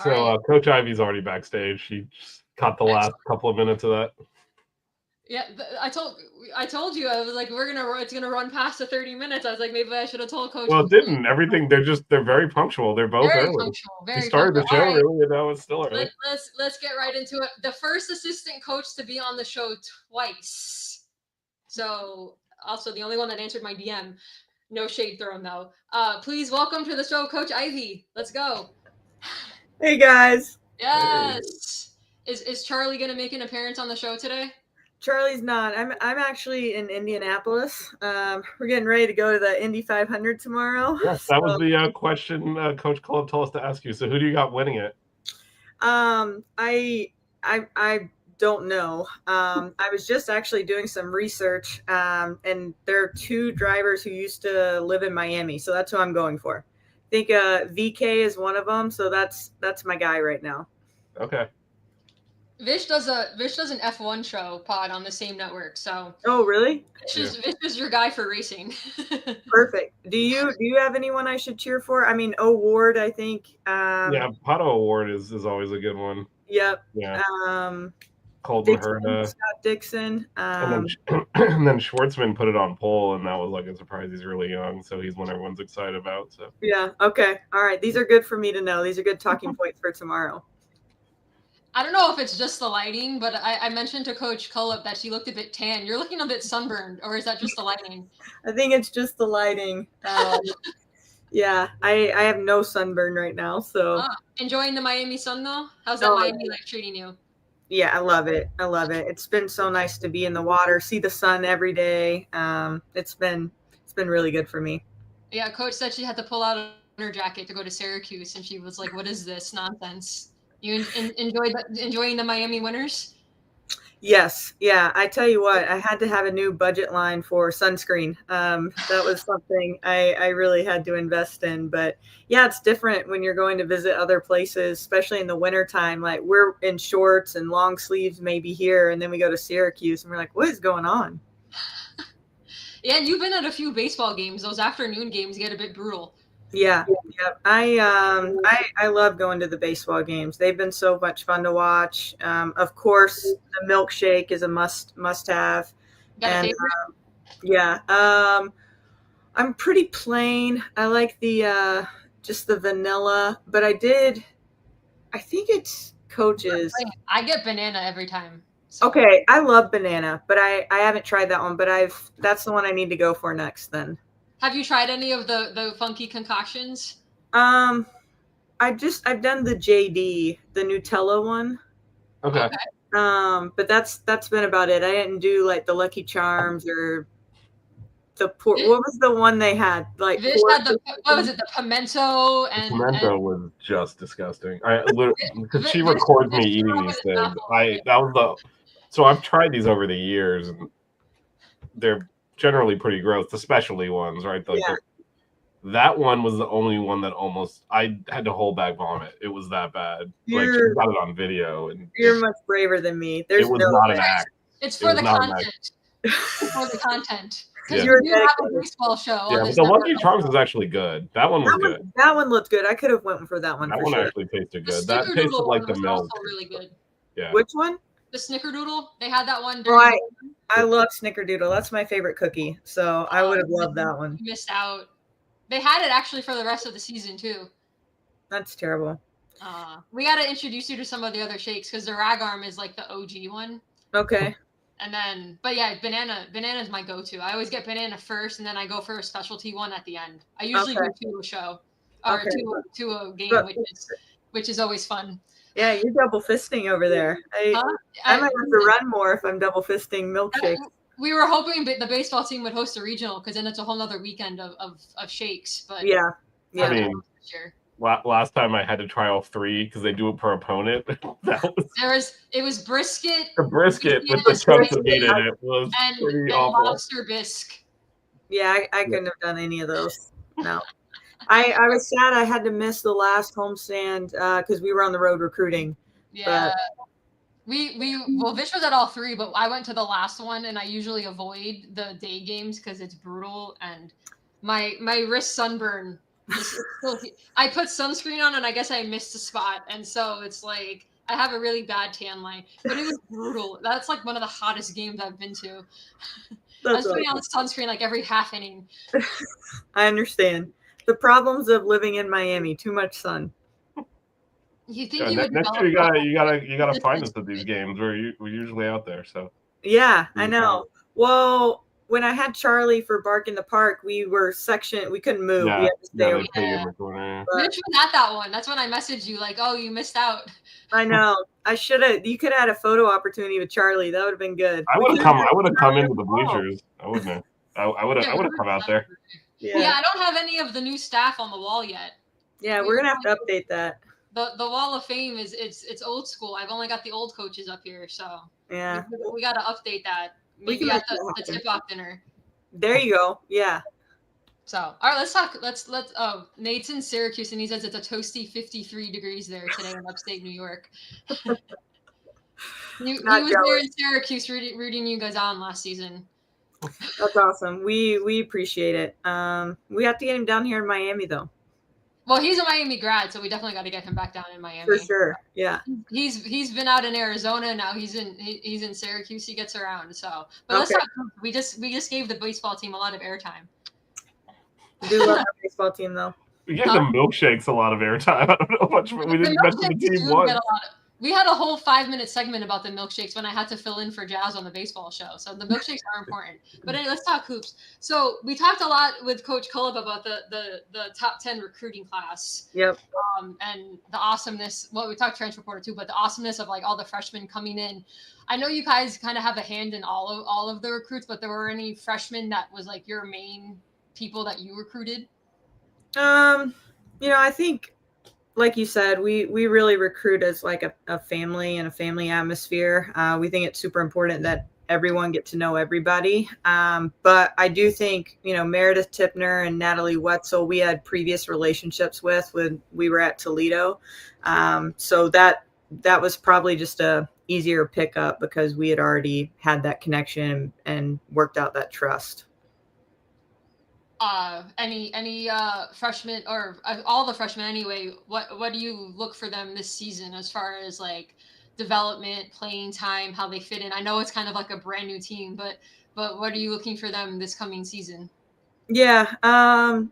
So Coach Ivey's already backstage. She just caught the last couple of minutes of that. Yeah, I told you, I was like, it's gonna run past the 30 minutes. I was like, maybe I should have told Coach. Well, it didn't. Everything. They're very punctual. They're both very early. punctual. Very We started the show punctual. early, and now it's still early. Let's get right into it. The first assistant coach to be on the show twice. So also the only one that answered my DM. No shade thrown though. Please welcome to the show, Coach Ivey. Let's go. Hey guys. Yes. Is Charlie gonna make an appearance on the show today? Charlie's not. I'm actually in Indianapolis. We're getting ready to go to the Indy 500 tomorrow. Yes, that was the question Coach Cullop told us to ask you. So who do you got winning it? I don't know. I was just actually doing some research, and there are 2 drivers who used to live in Miami, so that's who I'm going for. I think VK is one of them, so that's my guy right now. Okay. Vish does an F1 show pod on the same network, so Oh, really? Vish is your guy for racing. Perfect. Do you have anyone I should cheer for? I mean, Ward, I think. Yeah, Pato Award is always a good one. Yep. Yeah. Um, Colt Dixon, Maherta. Scott Dixon. And then Schwartzman put it on pole, and that was like a surprise. He's really young, so he's one everyone's excited about. So Yeah. Okay. All right. These are good for me to know. These are good talking points for tomorrow. I don't know if it's just the lighting, but I mentioned to Coach Cullop that she looked a bit tan. You're looking a bit sunburned, or is that just the lighting? I think it's just the lighting. Yeah, I have no sunburn right now, so Enjoying the Miami sun though? How's that Miami life treating you? Yeah, I love it. I love it. It's been so nice to be in the water, see the sun every day. It's been really good for me. Yeah, Coach said she had to pull out a winter jacket to go to Syracuse, and she was like, "What is this nonsense?" You enjoying the Miami winters? Yes. Yeah. I tell you what, I had to have a new budget line for sunscreen. That was something I really had to invest in. But yeah, it's different when you're going to visit other places, especially in the wintertime. Like we're in shorts and long sleeves maybe here, and then we go to Syracuse and we're like, what is going on? Yeah, and you've been at a few baseball games. Those afternoon games get a bit brutal. Yeah. I love going to the baseball games. They've been so much fun to watch. Of course, the milkshake is a must have. Got a favorite? Yeah. I'm pretty plain. I like the just the vanilla, but I think it's Coach's. I get banana every time. So. Okay, I love banana, but I haven't tried that one, but that's the one I need to go for next then. Have you tried any of the funky concoctions? I've done the JD, the Nutella one. Okay. But that's been about it. I didn't do like the Lucky Charms or what was the one they had? Like Vish had what was it? The pimento and pimento was just disgusting. Because she records me eating these things. So I've tried these over the years, and they're generally pretty gross, the specialty ones, right? That one was the only one that I had to hold back vomit. It was that bad. She got it on video, and you're much braver than me. It was not an act. It's for the content. For the content. Because you have a baseball show. Yeah, but the Lucky Charms is actually good. That one was good. That one looked good. I could have went for that one. That one actually tasted good. That tasted like the milk. Also really good. Yeah. Which one? The Snickerdoodle. They had that one. I love Snickerdoodle. That's my favorite cookie. So I would have loved that one. You missed out. They had it actually for the rest of the season too. That's terrible. We got to introduce you to some of the other shakes because the rag arm is like the OG one. Okay. And then, but yeah, banana is my go-to. I always get banana first, and then I go for a specialty one at the end. I usually go to a show or to a game, which is always fun. Yeah, you're double fisting over there. I might have to run more if I'm double fisting milkshakes. We were hoping the baseball team would host a regional because then it's a whole other weekend of shakes. But yeah. I mean, last time I had to try all three because they do it per opponent. It was brisket. The brisket with the chunks of meat in it was pretty awful. Lobster bisque. Yeah, I couldn't have done any of those. No. I was sad I had to miss the last homestand because we were on the road recruiting. Yeah. But Vish was at all three, but I went to the last one, and I usually avoid the day games because it's brutal, and my wrist sunburn. I put sunscreen on, and I guess I missed a spot, and so it's like I have a really bad tan line. But it was brutal. That's like one of the hottest games I've been to. I was putting on sunscreen like every half inning. I understand the problems of living in Miami. Too much sun. You think you would next year you gotta find us at these games. We're usually out there. So yeah, I know. Well, when I had Charlie for Bark in the Park, we were sectioned. We couldn't move. Yeah, we had to stay over there. Which was at that one? That's when I messaged you like, "Oh, you missed out." I know. I should have. You could have had a photo opportunity with Charlie. That would have been good. I would have come into the bleachers. I wouldn't have. I would have come out there. Yeah, I don't have any of the new staff on the wall yet. Yeah, we're gonna have to update that. The Wall of Fame it's old school. I've only got the old coaches up here, so yeah, we got to update that. Maybe at the tip-off dinner. There you go. Yeah. So, all right, let's talk. Oh, Nate's in Syracuse, and he says it's a toasty 53 degrees there today in upstate New York. he was there in Syracuse rooting you guys on last season. That's awesome. We appreciate it. We have to get him down here in Miami, though. Well, he's a Miami grad, so we definitely got to get him back down in Miami. For sure, yeah. He's been out in Arizona, now he's in Syracuse. He gets around. So, but let's talk. We just gave the baseball team a lot of airtime. We do love our baseball team, though. We gave the milkshakes a lot of airtime. I don't know much, but we didn't mention the team once. We had a whole 5-minute segment about the milkshakes when I had to fill in for Jazz on the baseball show. So the milkshakes are important. But anyway, let's talk hoops. So we talked a lot with Coach Cullop about the top 10 recruiting class. Yep. And the awesomeness. Well, we talked transfer portal too, but the awesomeness of like all the freshmen coming in. I know you guys kind of have a hand in all of the recruits, but there were any freshmen that was like your main people that you recruited? I think, like you said, we really recruit as like a family and a family atmosphere. We think it's super important that everyone get to know everybody. But I do think, Meredith Tipner and Natalie Wetzel, we had previous relationships with when we were at Toledo. So that was probably just a easier pickup because we had already had that connection and worked out that trust. Any freshmen or all the freshmen anyway, what do you look for them this season as far as like development, playing time, how they fit in? I know it's kind of like a brand new team, but what are you looking for them this coming season? Yeah. All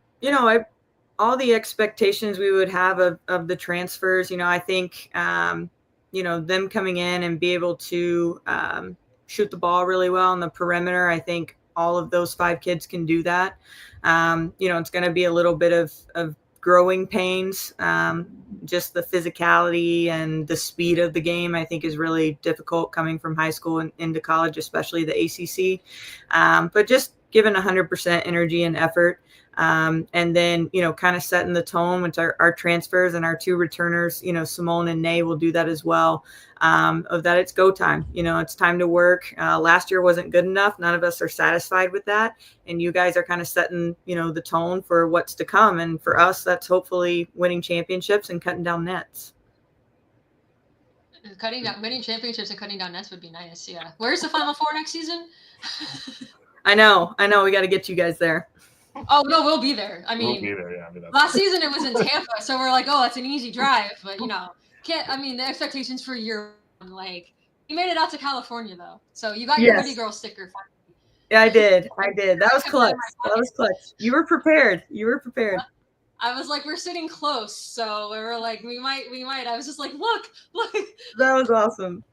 the expectations we would have of the transfers, I think, them coming in and be able to shoot the ball really well on the perimeter. I think all of those 5 kids can do that. It's going to be a little bit of growing pains. Just the physicality and the speed of the game, I think, is really difficult coming from high school and into college, especially the ACC. But just giving 100% energy and effort. And then, kind of setting the tone with our transfers and our 2 returners, Simone and Nay will do that as well. Of that it's go time, it's time to work. Last year wasn't good enough. None of us are satisfied with that. And you guys are kind of setting, the tone for what's to come. And for us, that's hopefully winning championships and cutting down nets. Winning championships and cutting down nets would be nice. Yeah. Where's the Final Four next season? I know. We got to get you guys there. Oh no, we'll be there. We'll be there. Yeah. Last season it was in Tampa, so we're like, oh, that's an easy drive. But the expectations for year one, like you made it out to California though, so you got your Woody Girl sticker. Yeah, I did. That was clutch. You were prepared. I was like, we're sitting close, so we were like, we might. I was just like, look. That was awesome.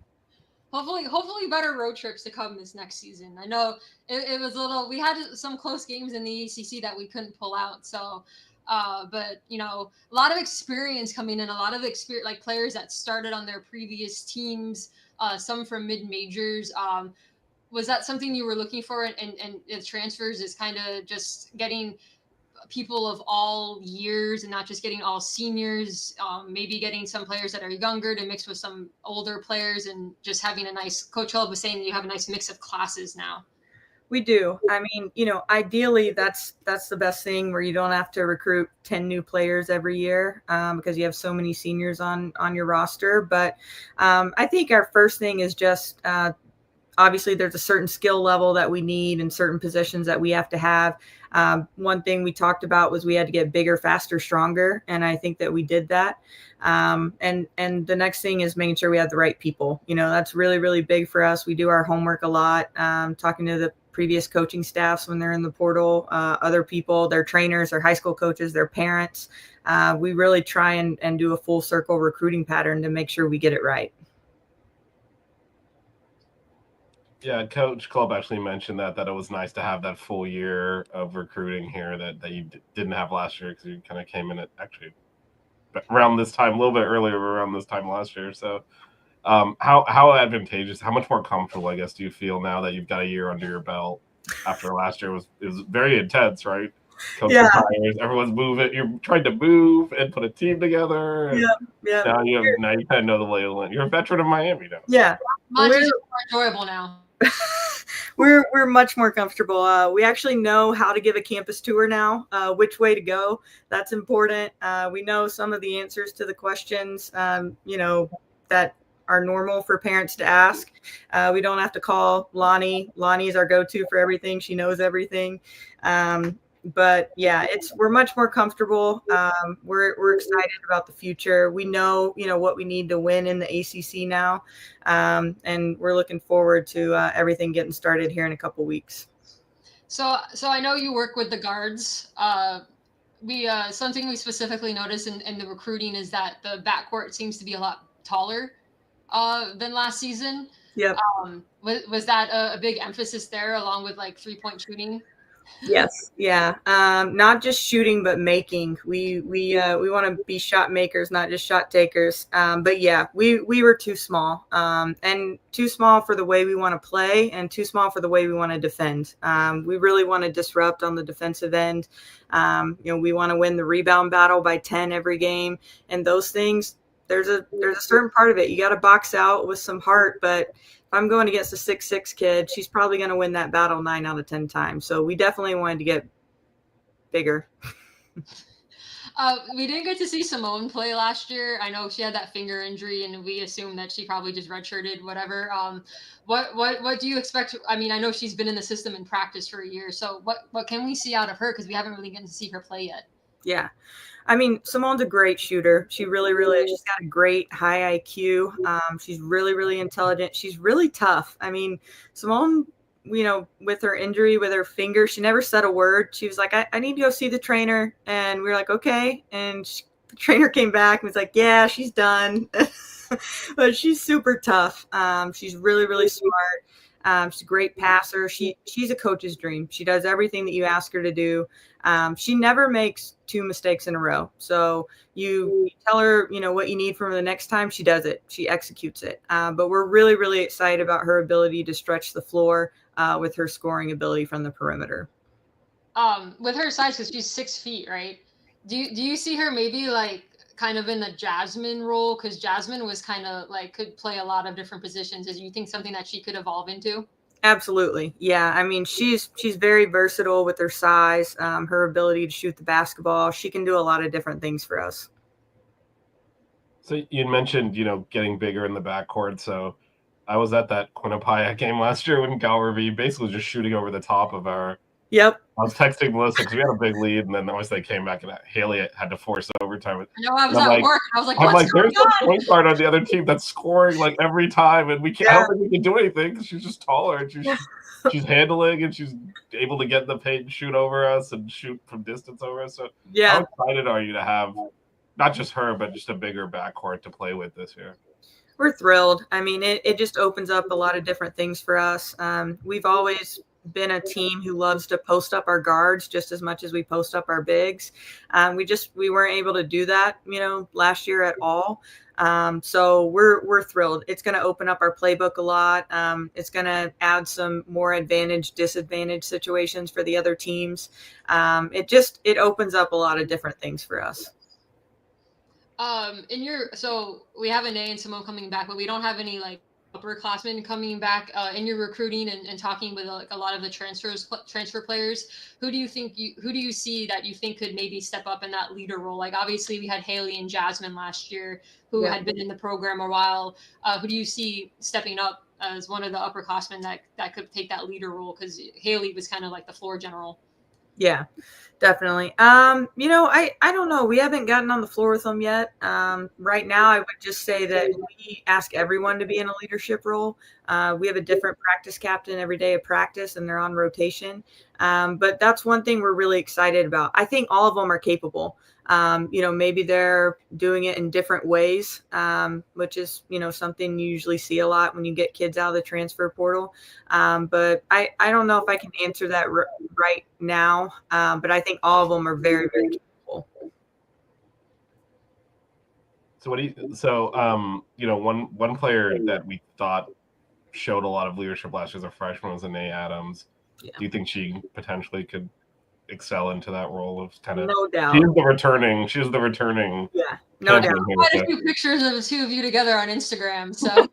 Hopefully better road trips to come this next season. I know it was a little, we had some close games in the ACC that we couldn't pull out. So, but a lot of experience coming in, a lot of experience, like players that started on their previous teams, some from mid-majors. Was that something you were looking for? And the transfers is kind of just getting people of all years and not just getting all seniors, maybe getting some players that are younger to mix with some older players and just having a nice, Coach Hill was saying you have a nice mix of classes now. We do. I mean, ideally that's the best thing where you don't have to recruit 10 new players every year because you have so many seniors on your roster. But I think our first thing is just obviously there's a certain skill level that we need and certain positions that we have to have. One thing we talked about was we had to get bigger, faster, stronger. And I think that we did that. And the next thing is making sure we have the right people. That's really, really big for us. We do our homework a lot, talking to the previous coaching staffs when they're in the portal, other people, their trainers, their high school coaches, their parents. We really try and do a full circle recruiting pattern to make sure we get it right. Yeah, Coach Cullop actually mentioned that it was nice to have that full year of recruiting here that you didn't have last year because you kind of came in at actually around this time, a little bit earlier, around this time last year. So how advantageous, how much more comfortable, I guess, do you feel now that you've got a year under your belt after last year? It was very intense, right? Yeah. Everyone's moving. You're trying to move and put a team together. And yeah. Now you kind of know the lay of the land. You're a veteran of Miami now. Yeah. Monty's more enjoyable now. we're much more comfortable. We actually know how to give a campus tour now, which way to go. That's important. We know some of the answers to the questions, that are normal for parents to ask. We don't have to call Lonnie. Lonnie is our go-to for everything. She knows everything. But yeah, we're much more comfortable. We're excited about the future. We know, what we need to win in the ACC now. And we're looking forward to everything getting started here in a couple weeks. So I know you work with the guards. Something we specifically noticed in the recruiting is that the backcourt seems to be a lot taller than last season. Yep. Was that a big emphasis there, along with like 3-point shooting? Yes. Yeah. Not just shooting, but making. We want to be shot makers, not just shot takers. But yeah, we were too small, and too small for the way we want to play, and too small for the way we want to defend. We really want to disrupt on the defensive end. We want to win the rebound battle by 10 every game, and those things. There's a certain part of it you got to box out with some heart, but if I'm going against a 6'6" kid, she's probably going to win that battle 9 out of 10 times. So we definitely wanted to get bigger. We didn't get to see Simone play last year. I know she had that finger injury, and we assumed that she probably just redshirted, whatever. What do you expect? I mean, I know she's been in the system in practice for a year. So what can we see out of her? Because we haven't really gotten to see her play yet. Yeah. I mean, Simone's a great shooter. She really, really, she's got a great high IQ. She's really, really intelligent. She's really tough. I mean, Simone, with her injury, with her finger, she never said a word. She was like, I need to go see the trainer. And we were like, okay. And the trainer came back and was like, yeah, she's done. But she's super tough. She's really, really smart. She's a great passer. She's a coach's dream. She does everything that you ask her to do. She never makes 2 mistakes in a row. So you tell her, what you need from her the next time, she does it. She executes it. But we're really, really excited about her ability to stretch the floor with her scoring ability from the perimeter. With her size, because she's 6 feet, right? Do you see her maybe like kind of in the Jasmine role? Because Jasmine was kind of like could play a lot of different positions. Is you think something that she could evolve into? Absolutely. Yeah. I mean, she's very versatile with her size, her ability to shoot the basketball. She can do a lot of different things for us. So you mentioned, getting bigger in the backcourt. So I was at that Quinnipiac game last year when Galwerby basically just shooting over the top of our. Yep. I was texting Melissa because we had a big lead, and then once they came back, and Haley had to force overtime. No, I was at work. I was like, "What's going there's a point guard on the other team that's scoring like every time, and we can't. I don't think we can do anything because she's just taller and she's handling and she's able to get in the paint and shoot over us and shoot from distance over us. So yeah, how excited are you to have not just her but just a bigger backcourt to play with this year? We're thrilled. I mean, it just opens up a lot of different things for us. We've always been a team who loves to post up our guards just as much as we post up our bigs. We weren't able to do that, last year at all. So we're thrilled. It's going to open up our playbook a lot. It's going to add some more advantage, disadvantage situations for the other teams. It opens up a lot of different things for us. So we have Anae and Simone coming back, but we don't have any like upperclassmen coming back in your recruiting and talking with like a lot of the transfer players. Who do you see that you think could maybe step up in that leader role? Like obviously we had Haley and Jasmine last year who had been in the program a while. Who do you see stepping up as one of the upperclassmen that could take that leader role? Because Haley was kind of like the floor general. Yeah, definitely. I don't know. We haven't gotten on the floor with them yet. Right now, I would just say that we ask everyone to be in a leadership role. We have a different practice captain every day of practice, and they're on rotation. But that's one thing we're really excited about. I think all of them are capable. Maybe they're doing it in different ways, which is, something you usually see a lot when you get kids out of the transfer portal. But I don't know if I can answer that right now. But I think all of them are very, very capable. So one player that we thought showed a lot of leadership last year as a freshman was Anae Adams. Yeah. Do you think she potentially could excel into that role of kind of? No doubt. She's the returning. Yeah. No doubt. Quite a few pictures of the two of you together on Instagram. So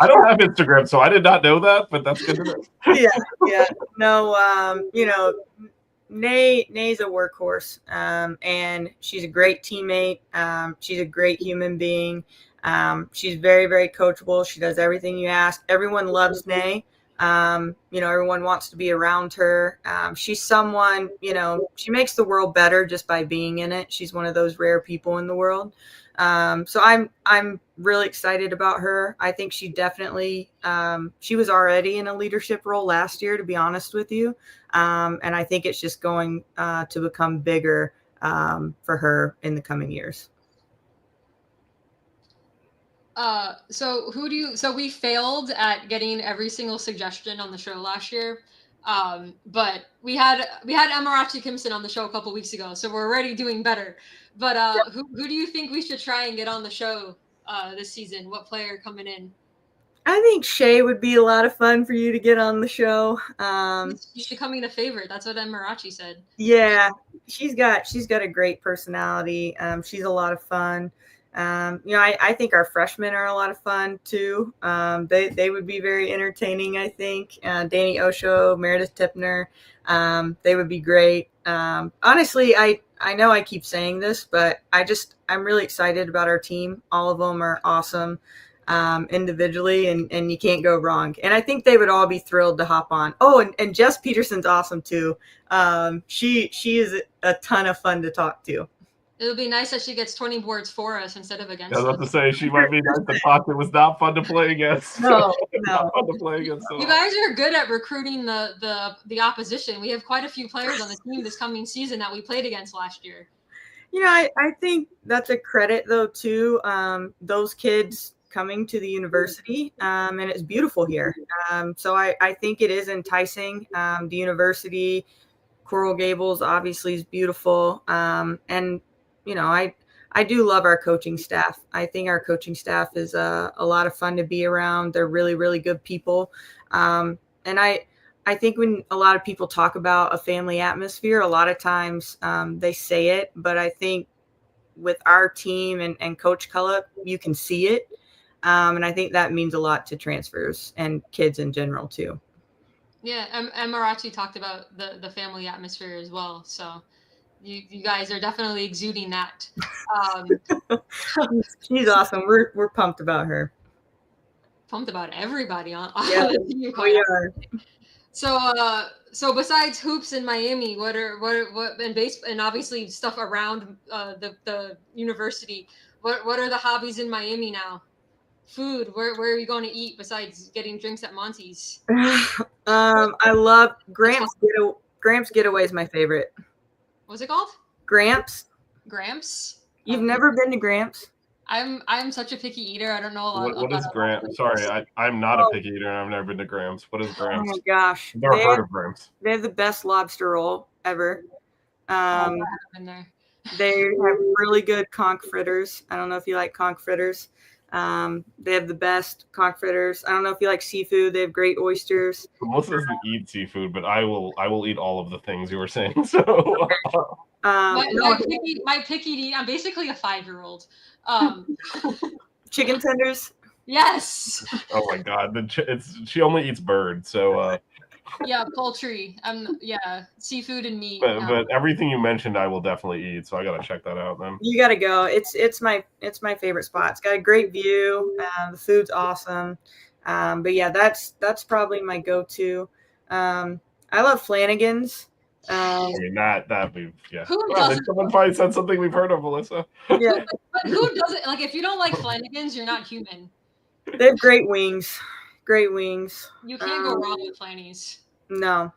I don't have Instagram, so I did not know that, but that's good to know. Yeah. No, you know, Nay's a workhorse, and she's a great teammate. She's a great human being. She's very, very coachable. She does everything you ask. Everyone loves Nay. You know, everyone wants to be around her. She's someone, you know, she makes the world better just by being in it. She's one of those rare people in the world. So I'm really excited about her. I think she definitely, she was already in a leadership role last year, to be honest with you. And I think it's just going to become bigger for her in the coming years. So we failed at getting every single suggestion on the show last year. But we had Amarachi Kimson on the show a couple weeks ago, so we're already doing better. But who do you think we should try and get on the show this season? What player coming in? I think Shay would be a lot of fun for you to get on the show. She's becoming a favorite. That's what Amarachi said. Yeah, she's got a great personality. She's a lot of fun. You know, I think our freshmen are a lot of fun too. They would be very entertaining, I think. Danny Osho, Meredith Tipner, they would be great. Honestly, I know I keep saying this, but I'm really excited about our team. All of them are awesome individually, and you can't go wrong. And I think they would all be thrilled to hop on. Oh, and Jess Peterson's awesome too. She is a ton of fun to talk to. It'll be nice that she gets 20 boards for us instead of against us. I was about to say, she might be nice to talk to. It was not fun to play against. No. Not fun to play against. You guys are good at recruiting the opposition. We have quite a few players on the team this coming season that we played against last year. You know, I think that's a credit, though, to those kids coming to the university, and it's beautiful here. So I think it is enticing. The university, Coral Gables, obviously is beautiful. And, you know, I do love our coaching staff. I think our coaching staff is a lot of fun to be around. They're really, really good people. And I think when a lot of people talk about a family atmosphere, a lot of times they say it, but I think with our team and Coach Cullop, you can see it. And I think that means a lot to transfers and kids in general too. Yeah, Amarachi talked about the family atmosphere as well. So you guys are definitely exuding that. She's awesome. We're pumped about her. Pumped about everybody on Yeah, the team. we are. So besides hoops in Miami, what and base and obviously stuff around the university, what are the hobbies in Miami now? Food, where are you going to eat besides getting drinks at Monty's? I love Gramps. Gramps Getaway is my favorite. What's it called? Gramps. Gramps. You've never been to Gramps? I'm such a picky eater. I don't know a lot. What is Gramps? Sorry, I'm not a picky eater, and I've never been to Gramps. What is Gramps? Oh my gosh, I've never heard of Gramps. They have the best lobster roll ever. I've been there. They have really good conch fritters. I don't know if you like conch fritters. They have the best conch fritters. I don't know if you like seafood. They have great oysters. Most of us eat seafood, but I will eat all of the things you were saying. So my picky. I'm basically a 5-year-old. Chicken tenders. Yes. Oh my God, she only eats bird. So yeah, poultry. Yeah, seafood and meat. But everything you mentioned, I will definitely eat. So I gotta check that out then. You gotta go. It's my favorite spot. It's got a great view. The food's awesome. But yeah, that's probably my go-to. I love Flanagan's. I mean that we've yeah. Who doesn't? Someone probably said something we've heard of, Melissa. Yeah. But who doesn't? Like, if you don't like Flanagan's, you're not human. They have great wings. Great wings. You can't go wrong with Flanny's. No.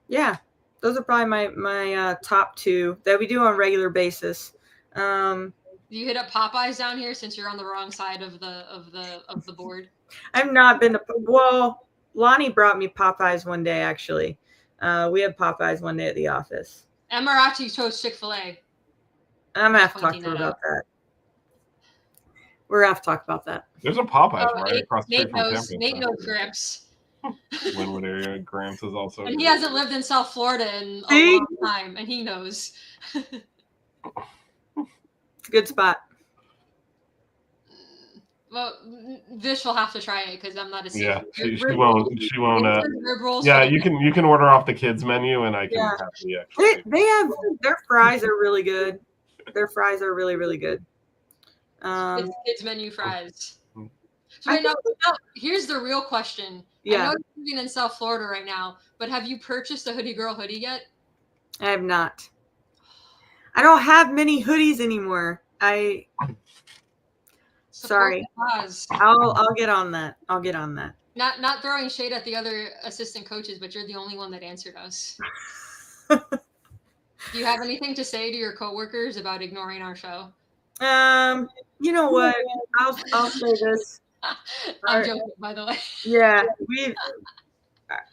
Yeah, those are probably my top two that we do on a regular basis. Do you hit up Popeyes down here since you're on the wrong side of the board? I've not been to. Well, Lonnie brought me Popeyes one day, actually. We had Popeyes one day at the office. Amarachi chose Chick-fil-A. I'm going to have to talk to her about that. We're going to have to talk about that. There's a Popeyes right across the street from campus. Nate knows Gramps. Wynwood area. Gramps is also. And he hasn't lived in South Florida in a long time, and he knows. It's a good spot. Well, Vish will have to try it because I'm not a Yeah, seafood. she won't. She won't. Rib rolls Yeah, for the- you can order off the kids menu, and I can Yeah. have the extra. They have their fries are really good. Their fries are really, really good. kids menu fries. Mm. So I wait, now, here's the real question. I Yeah, know you're living in South Florida right now, but have you purchased a Hoodie Girl hoodie yet? I have not. I don't have many hoodies anymore. Sorry. I'll get on that. I'll get on that. Not throwing shade at the other assistant coaches, but you're the only one that answered us. Do you have anything to say to your coworkers about ignoring our show? You know what? I'll say this. I'm joking, by the way. Yeah,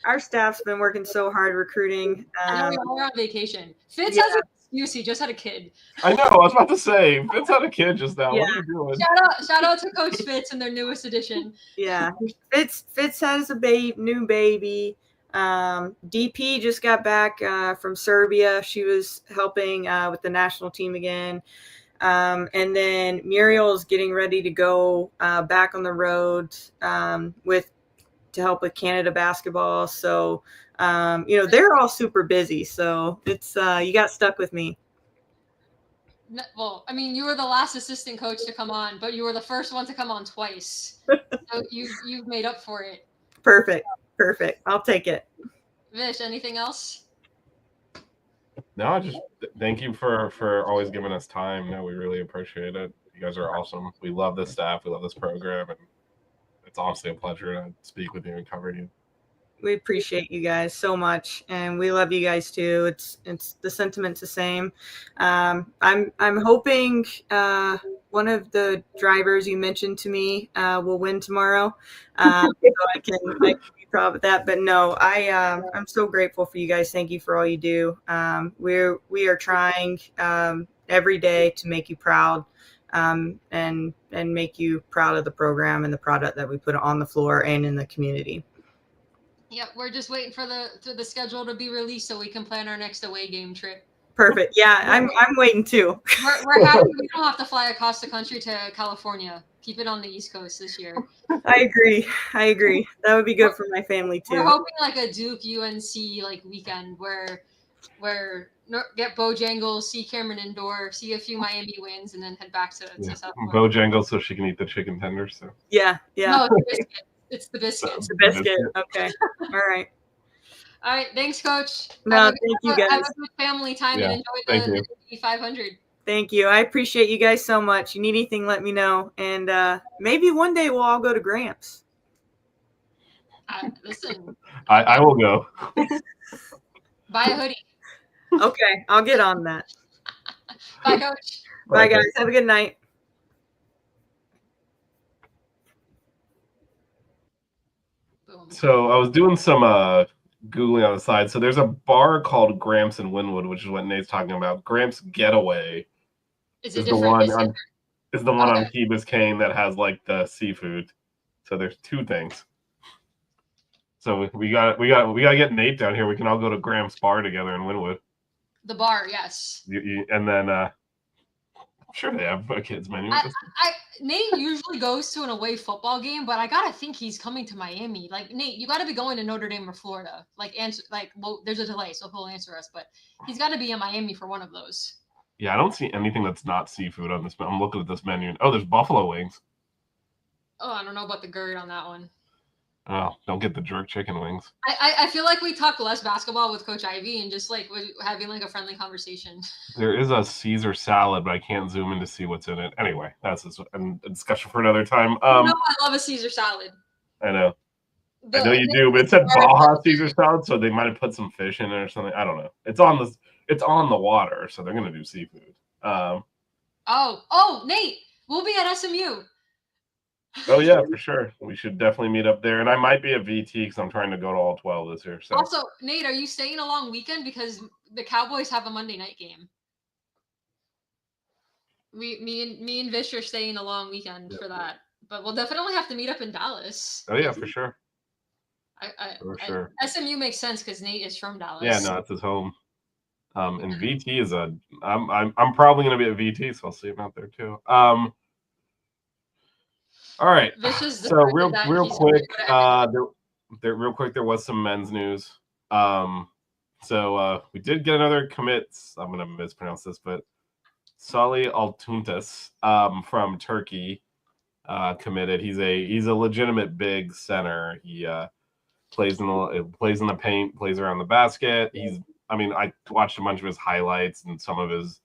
our staff's been working so hard recruiting. I know we all are on vacation. Fitz Yeah. has an excuse. He just had a kid. I know. I was about to say, Fitz had a kid just now. What are Yeah. you doing? Shout out to Coach Fitz and their newest addition. Yeah, Fitz has a new baby. DP just got back from Serbia. She was helping with the national team again. And then Muriel's getting ready to go back on the road to help with Canada basketball. So, they're all super busy. So it's you got stuck with me. Well, I mean, you were the last assistant coach to come on, but you were the first one to come on twice. So you've made up for it. Perfect. I'll take it. Vish, anything else? No, just thank you for always giving us time. No, we really appreciate it. You guys are awesome. We love this staff. We love this program, and it's honestly a pleasure to speak with you and cover you. We appreciate you guys so much, and we love you guys too. It's the sentiment's the same. I'm hoping one of the drivers you mentioned to me will win tomorrow, so I can be proud of that. But no, I'm so grateful for you guys. Thank you for all you do. We are trying every day to make you proud. And make you proud of the program and the product that we put on the floor and in the community. Yep, we're just waiting for the schedule to be released so we can plan our next away game trip. Perfect. Yeah, I'm waiting too. We're happy we don't have to fly across the country to California. Keep it on the East Coast this year. I agree. That would be good for my family too. We're hoping like a Duke UNC like weekend where get Bojangles, see Cameron Indoor, see a few Miami wins, and then head back to South Florida. Bojangles so she can eat the chicken tenders. So. Yeah. No, it's the biscuit. It's the biscuit. Okay. All right. All right. Thanks, Coach. No, thank you guys. Have a good family time and enjoy the 500. Thank you. I appreciate you guys so much. You need anything, let me know. And maybe one day we'll all go to Gramps. Listen. I will go. Buy a hoodie. Okay. I'll get on that. Bye, Coach. Bye, guys. Have a good night. So I was doing some Googling on the side. So there's a bar called Gramps in Wynwood, which is what Nate's talking about. Gramps Getaway is the one on Key Biscayne that has like the seafood. So there's two things. So we got to get Nate down here. We can all go to Gramps Bar together in Wynwood. The bar, yes. And then I'm sure they have a kids menu. Nate usually goes to an away football game, but I gotta think he's coming to Miami. Like Nate, you gotta be going to Notre Dame or Florida. Well, there's a delay, so he'll answer us. But he's got to be in Miami for one of those. Yeah, I don't see anything that's not seafood on this. I'm looking at this menu. Oh, there's buffalo wings. Oh, I don't know about the gird on that one. Oh, don't get the jerk chicken wings. I feel like we talk less basketball with Coach Ivey and just like having like a friendly conversation. There is a Caesar salad, but I can't zoom in to see what's in it. Anyway, that's a discussion for another time. I love a Caesar salad. I know. I know you do, but it said Baja Caesar salad, so they might have put some fish in it or something. I don't know. It's on the water, so they're gonna do seafood. Nate, we'll be at SMU. Oh yeah, for sure. We should definitely meet up there, and I might be a VT because I'm trying to go to all 12 this year. So also, Nate, are you staying a long weekend because the Cowboys have a Monday night game? Me and Vish are staying a long weekend for that, but we'll definitely have to meet up in Dallas. Oh yeah, for sure. SMU makes sense because Nate is from Dallas. Yeah, no, it's his home. And VT is I'm probably gonna be at VT, so I'll see him out there too. All right. Vicious So real quick, real quick, there was some men's news. So we did get another commit. I'm gonna mispronounce this, but Salih Altuntas from Turkey committed. He's a legitimate big center. He plays in the paint, plays around the basket. I watched a bunch of his highlights and some of his.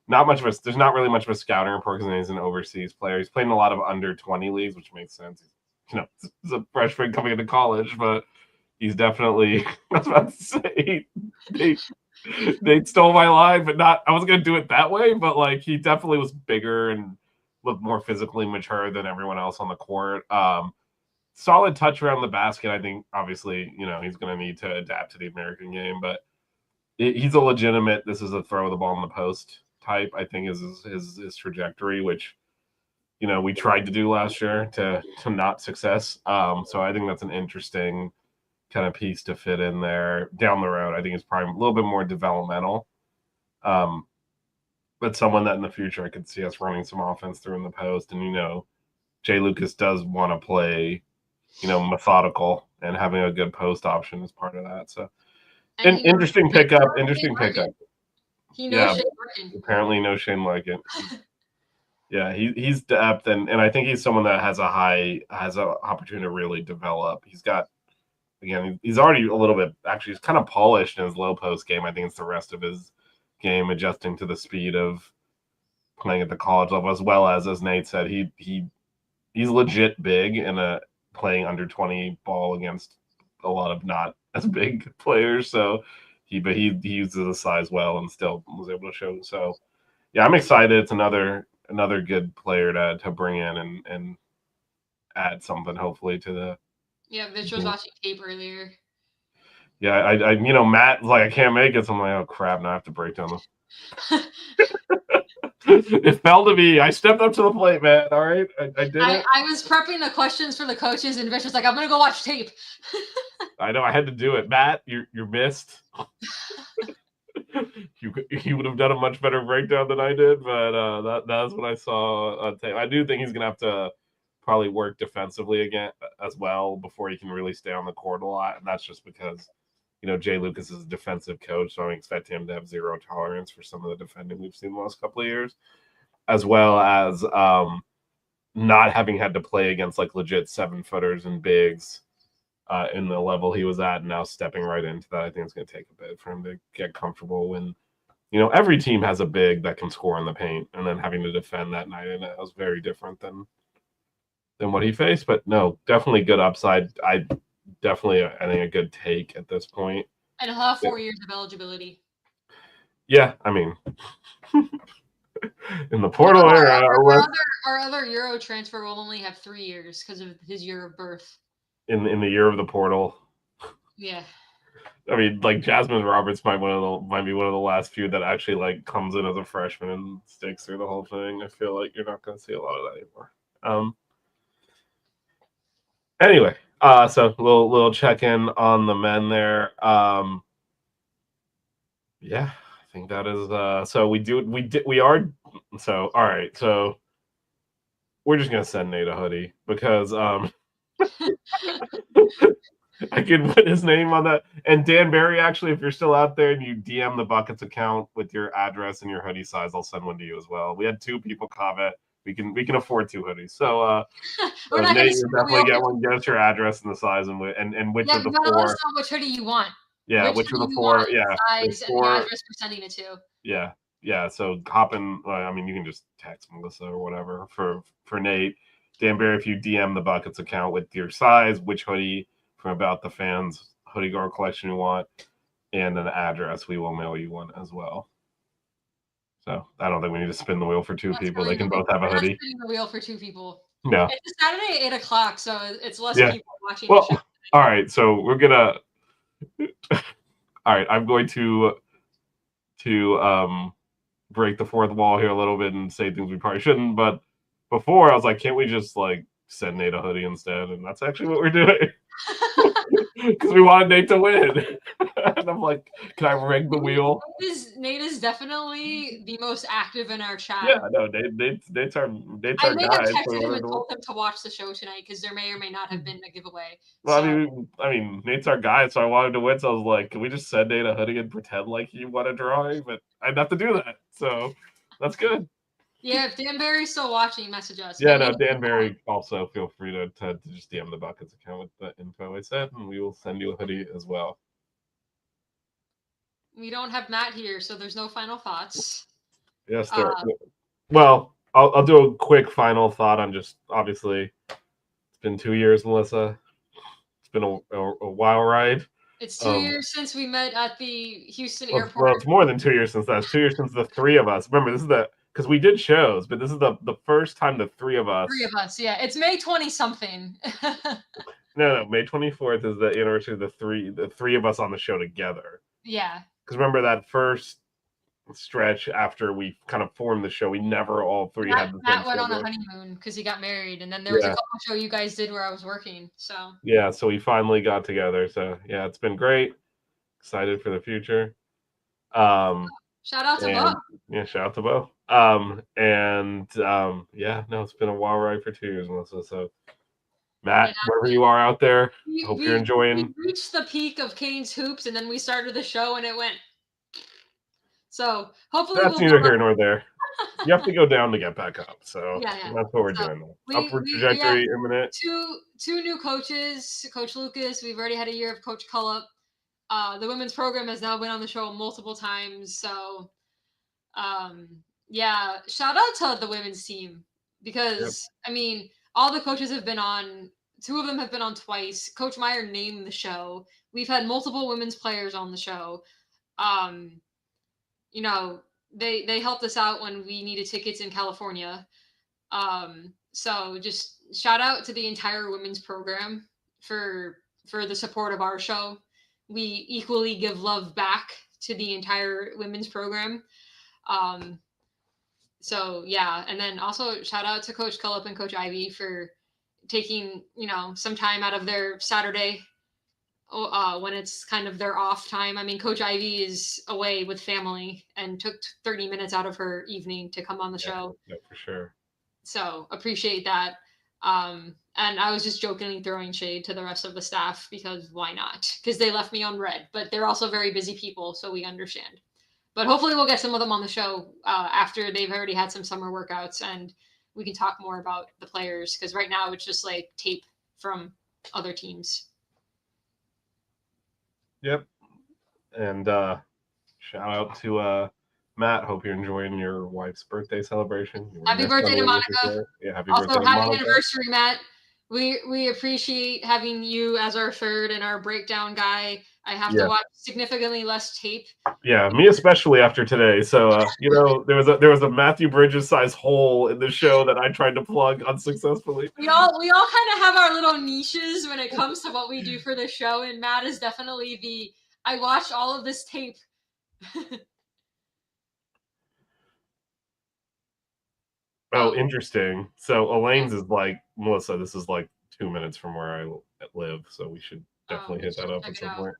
There's not really much of a scouting report because he's an overseas player. He's played in a lot of under 20 leagues, which makes sense. He's a freshman coming into college, but he's definitely. I was about to say they stole my line, but not. I wasn't gonna do it that way, but like he definitely was bigger and looked more physically mature than everyone else on the court. Solid touch around the basket. I think obviously he's gonna need to adapt to the American game, but he's a legitimate. This is a throw the ball in the post type. I think is his trajectory, which we tried to do last year to not success. So I think that's an interesting kind of piece to fit in there down the road. I think it's probably a little bit more developmental. But someone that in the future I could see us running some offense through in the post. And Jay Lucas does want to play, methodical, and having a good post option is part of that. So interesting pickup. He knows Shane Larkin. Apparently knows Shane Larkin. Yeah, he's depth, and I think he's someone that has an opportunity to really develop. He's already a little bit, actually, he's kind of polished in his low post game. I think it's the rest of his game adjusting to the speed of playing at the college level, as well as Nate said, he's legit big and playing under 20 ball against a lot of not as big players. So he uses the size well and still was able to show. So yeah, I'm excited. It's another good player to bring in and add something hopefully to the. Yeah, Mitch was watching tape earlier. Yeah, I Matt like I can't make it, so I'm like, oh crap, now I have to break down the. It fell to me. I stepped up to the plate, man. All right, I did it. I was prepping the questions for the coaches, and Mitch was like, "I'm gonna go watch tape." I know I had to do it, Matt. You're missed. You would have done a much better breakdown than I did, but that's what I saw on tape. I do think he's gonna have to probably work defensively again as well before he can really stay on the court a lot, and that's just because Jay Lucas is a defensive coach, so I'm expecting him to have zero tolerance for some of the defending we've seen the last couple of years, as well as not having had to play against like legit 7-footers and bigs in the level he was at, and now stepping right into that. I think it's going to take a bit for him to get comfortable when, every team has a big that can score in the paint, and then having to defend that night, and that was very different than what he faced. But no, definitely good upside. I think a good take at this point. And he'll have 4 years of eligibility. Yeah, I mean, in the portal era, our other Euro transfer will only have 3 years because of his year of birth. In the year of the portal. Yeah. I mean, like Jasmine Roberts might be one of the last few that actually like comes in as a freshman and sticks through the whole thing. I feel like you're not going to see a lot of that anymore. Anyway, so little check in on the men there. Yeah, I think that is. So we are. So all right, so we're just gonna send Nate a hoodie because I can put his name on that. And Dan Barry, actually, if you're still out there and you DM the Buckets account with your address and your hoodie size, I'll send one to you as well. We had 2 people comment. We can afford 2 hoodies. So, Nate, you definitely get one. Get us your address and the size and which of the 4. Let us know which hoodie you want. Yeah, which of the 4? Yeah, size and the address we're sending it to. Yeah. So hop in. I mean, you can just text Melissa or whatever for Nate. Dan Barry, if you DM the Buckets account with your size, which hoodie from About the Fans hoodie guard collection you want, and an address, we will mail you one as well. So I don't think we need to spin the wheel for 2 people. They can both have a hoodie. Spinning the wheel for 2 people. No. It's a Saturday at 8:00, so it's less people watching. Well, the show. All right. So we're gonna. All right, I'm going to break the fourth wall here a little bit and say things we probably shouldn't. But before I was like, can't we just like send Nate a hoodie instead? And that's actually what we're doing because we wanted Nate to win. And I'm like, can I rig the wheel? Nate is definitely the most active in our chat. Yeah, no, Nate's our I may guy. have So we texted him wanted and to- told him to watch the show tonight because there may or may not have been a giveaway. Well, So, I mean, Nate's our guy, so I wanted to win. So I was like, can we just send Nate a hoodie and pretend like he won a drawing? But I'd have to do that, so that's good. yeah, if Dan Barry's still watching, message us. Yeah, Maybe no, Dan Barry also feel free to just DM the Buckets account with the info I said, and we will send you a hoodie as well. we don't have Matt here, so there's no final thoughts. Yes, there. Well, I'll do a quick final thought on just obviously it's been 2 years, Melissa. It's been a wild ride. It's 2 years since we met at the Houston airport. Well, it's more than 2 years since that. It's 2 years since the three of us. Remember, this is because we did shows, but this is the first time the three of us. Yeah. It's May 20-something. No, May 24th is the anniversary of the three of us on the show together. Yeah. Because remember that first stretch after we kind of formed the show, we never all three had the same Matt went schedule. on a honeymoon because he got married, and then there was a couple show you guys did where I was working. So yeah, so we finally got together. So yeah, it's been great. Excited for the future. Shout out to Bo. Yeah, shout out to Bo. Yeah, no, it's been a wild ride for 2 years, Melissa. So Matt, wherever you are out there, hope you're enjoying. We reached the peak of Kane's Hoops, and then we started the show, and it went. So hopefully that's neither here nor there. You have to go down to get back up. So yeah. that's what we're doing. Upward trajectory imminent. Two new coaches, Coach Lucas. We've already had a year of Coach Cullop. The women's program has now been on the show multiple times. So, yeah, shout out to the women's team because, I mean, all the coaches have been on. 2 of them have been on twice. Coach Meyer named the show. We've had multiple women's players on the show. You know, they helped us out when we needed tickets in California. So just shout out to the entire women's program for the support of our show. We equally give love back to the entire women's program. So yeah, and then also shout out to Coach Cullop and Coach Ivey for taking, some time out of their Saturday when it's kind of their off time. I mean, Coach Ivey is away with family and took 30 minutes out of her evening to come on the show. Yeah, for sure. So appreciate that. And I was just jokingly throwing shade to the rest of the staff because why not? Because they left me on red, but they're also very busy people, so we understand. But hopefully we'll get some of them on the show after they've already had some summer workouts and we can talk more about the players because right now it's just like tape from other teams. Yep. And shout out to Matt. Hope you're enjoying your wife's birthday celebration. Happy birthday to Monica. Yeah, happy also, birthday to Monica. Happy anniversary, Matt. We appreciate having you as our third and our breakdown guy. I have to watch significantly less tape. Yeah, me especially after today. So there was a Matthew Bridges size hole in the show that I tried to plug unsuccessfully. We all kind of have our little niches when it comes to what we do for the show, and Matt is definitely I watched all of this tape. Oh, interesting. So Elaine's is like, Melissa, this is like 2 minutes from where I live, so we should definitely hit that up at some point.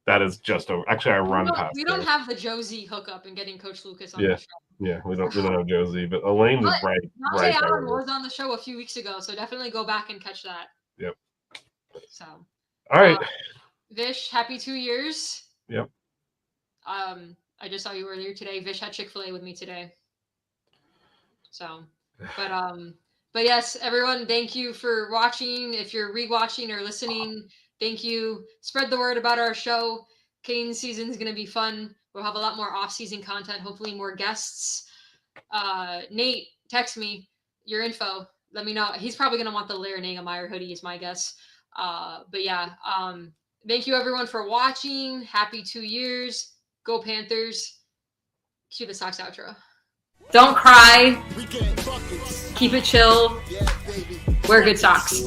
That is just over. Actually, I run past. We don't have the Josie hookup and getting Coach Lucas on the show. Yeah, we don't have Josie, but Elaine's is right. Dante Allen was on the show a few weeks ago, so definitely go back and catch that. Yep. So. All right. Vish, happy 2 years. Yep. I just saw you earlier today. Vish had Chick-fil-A with me today. So, but yes, everyone, thank you for watching. If you're rewatching or listening, thank you. Spread the word about our show. Kane's season is going to be fun. We'll have a lot more off-season content, hopefully more guests. Nate, text me your info. Let me know. He's probably going to want the Larry Nagelmeyer hoodie is my guess. But yeah, thank you everyone for watching. Happy 2 years. Go Panthers. Cue the Sox outro. Don't cry. Keep it chill. Wear good socks.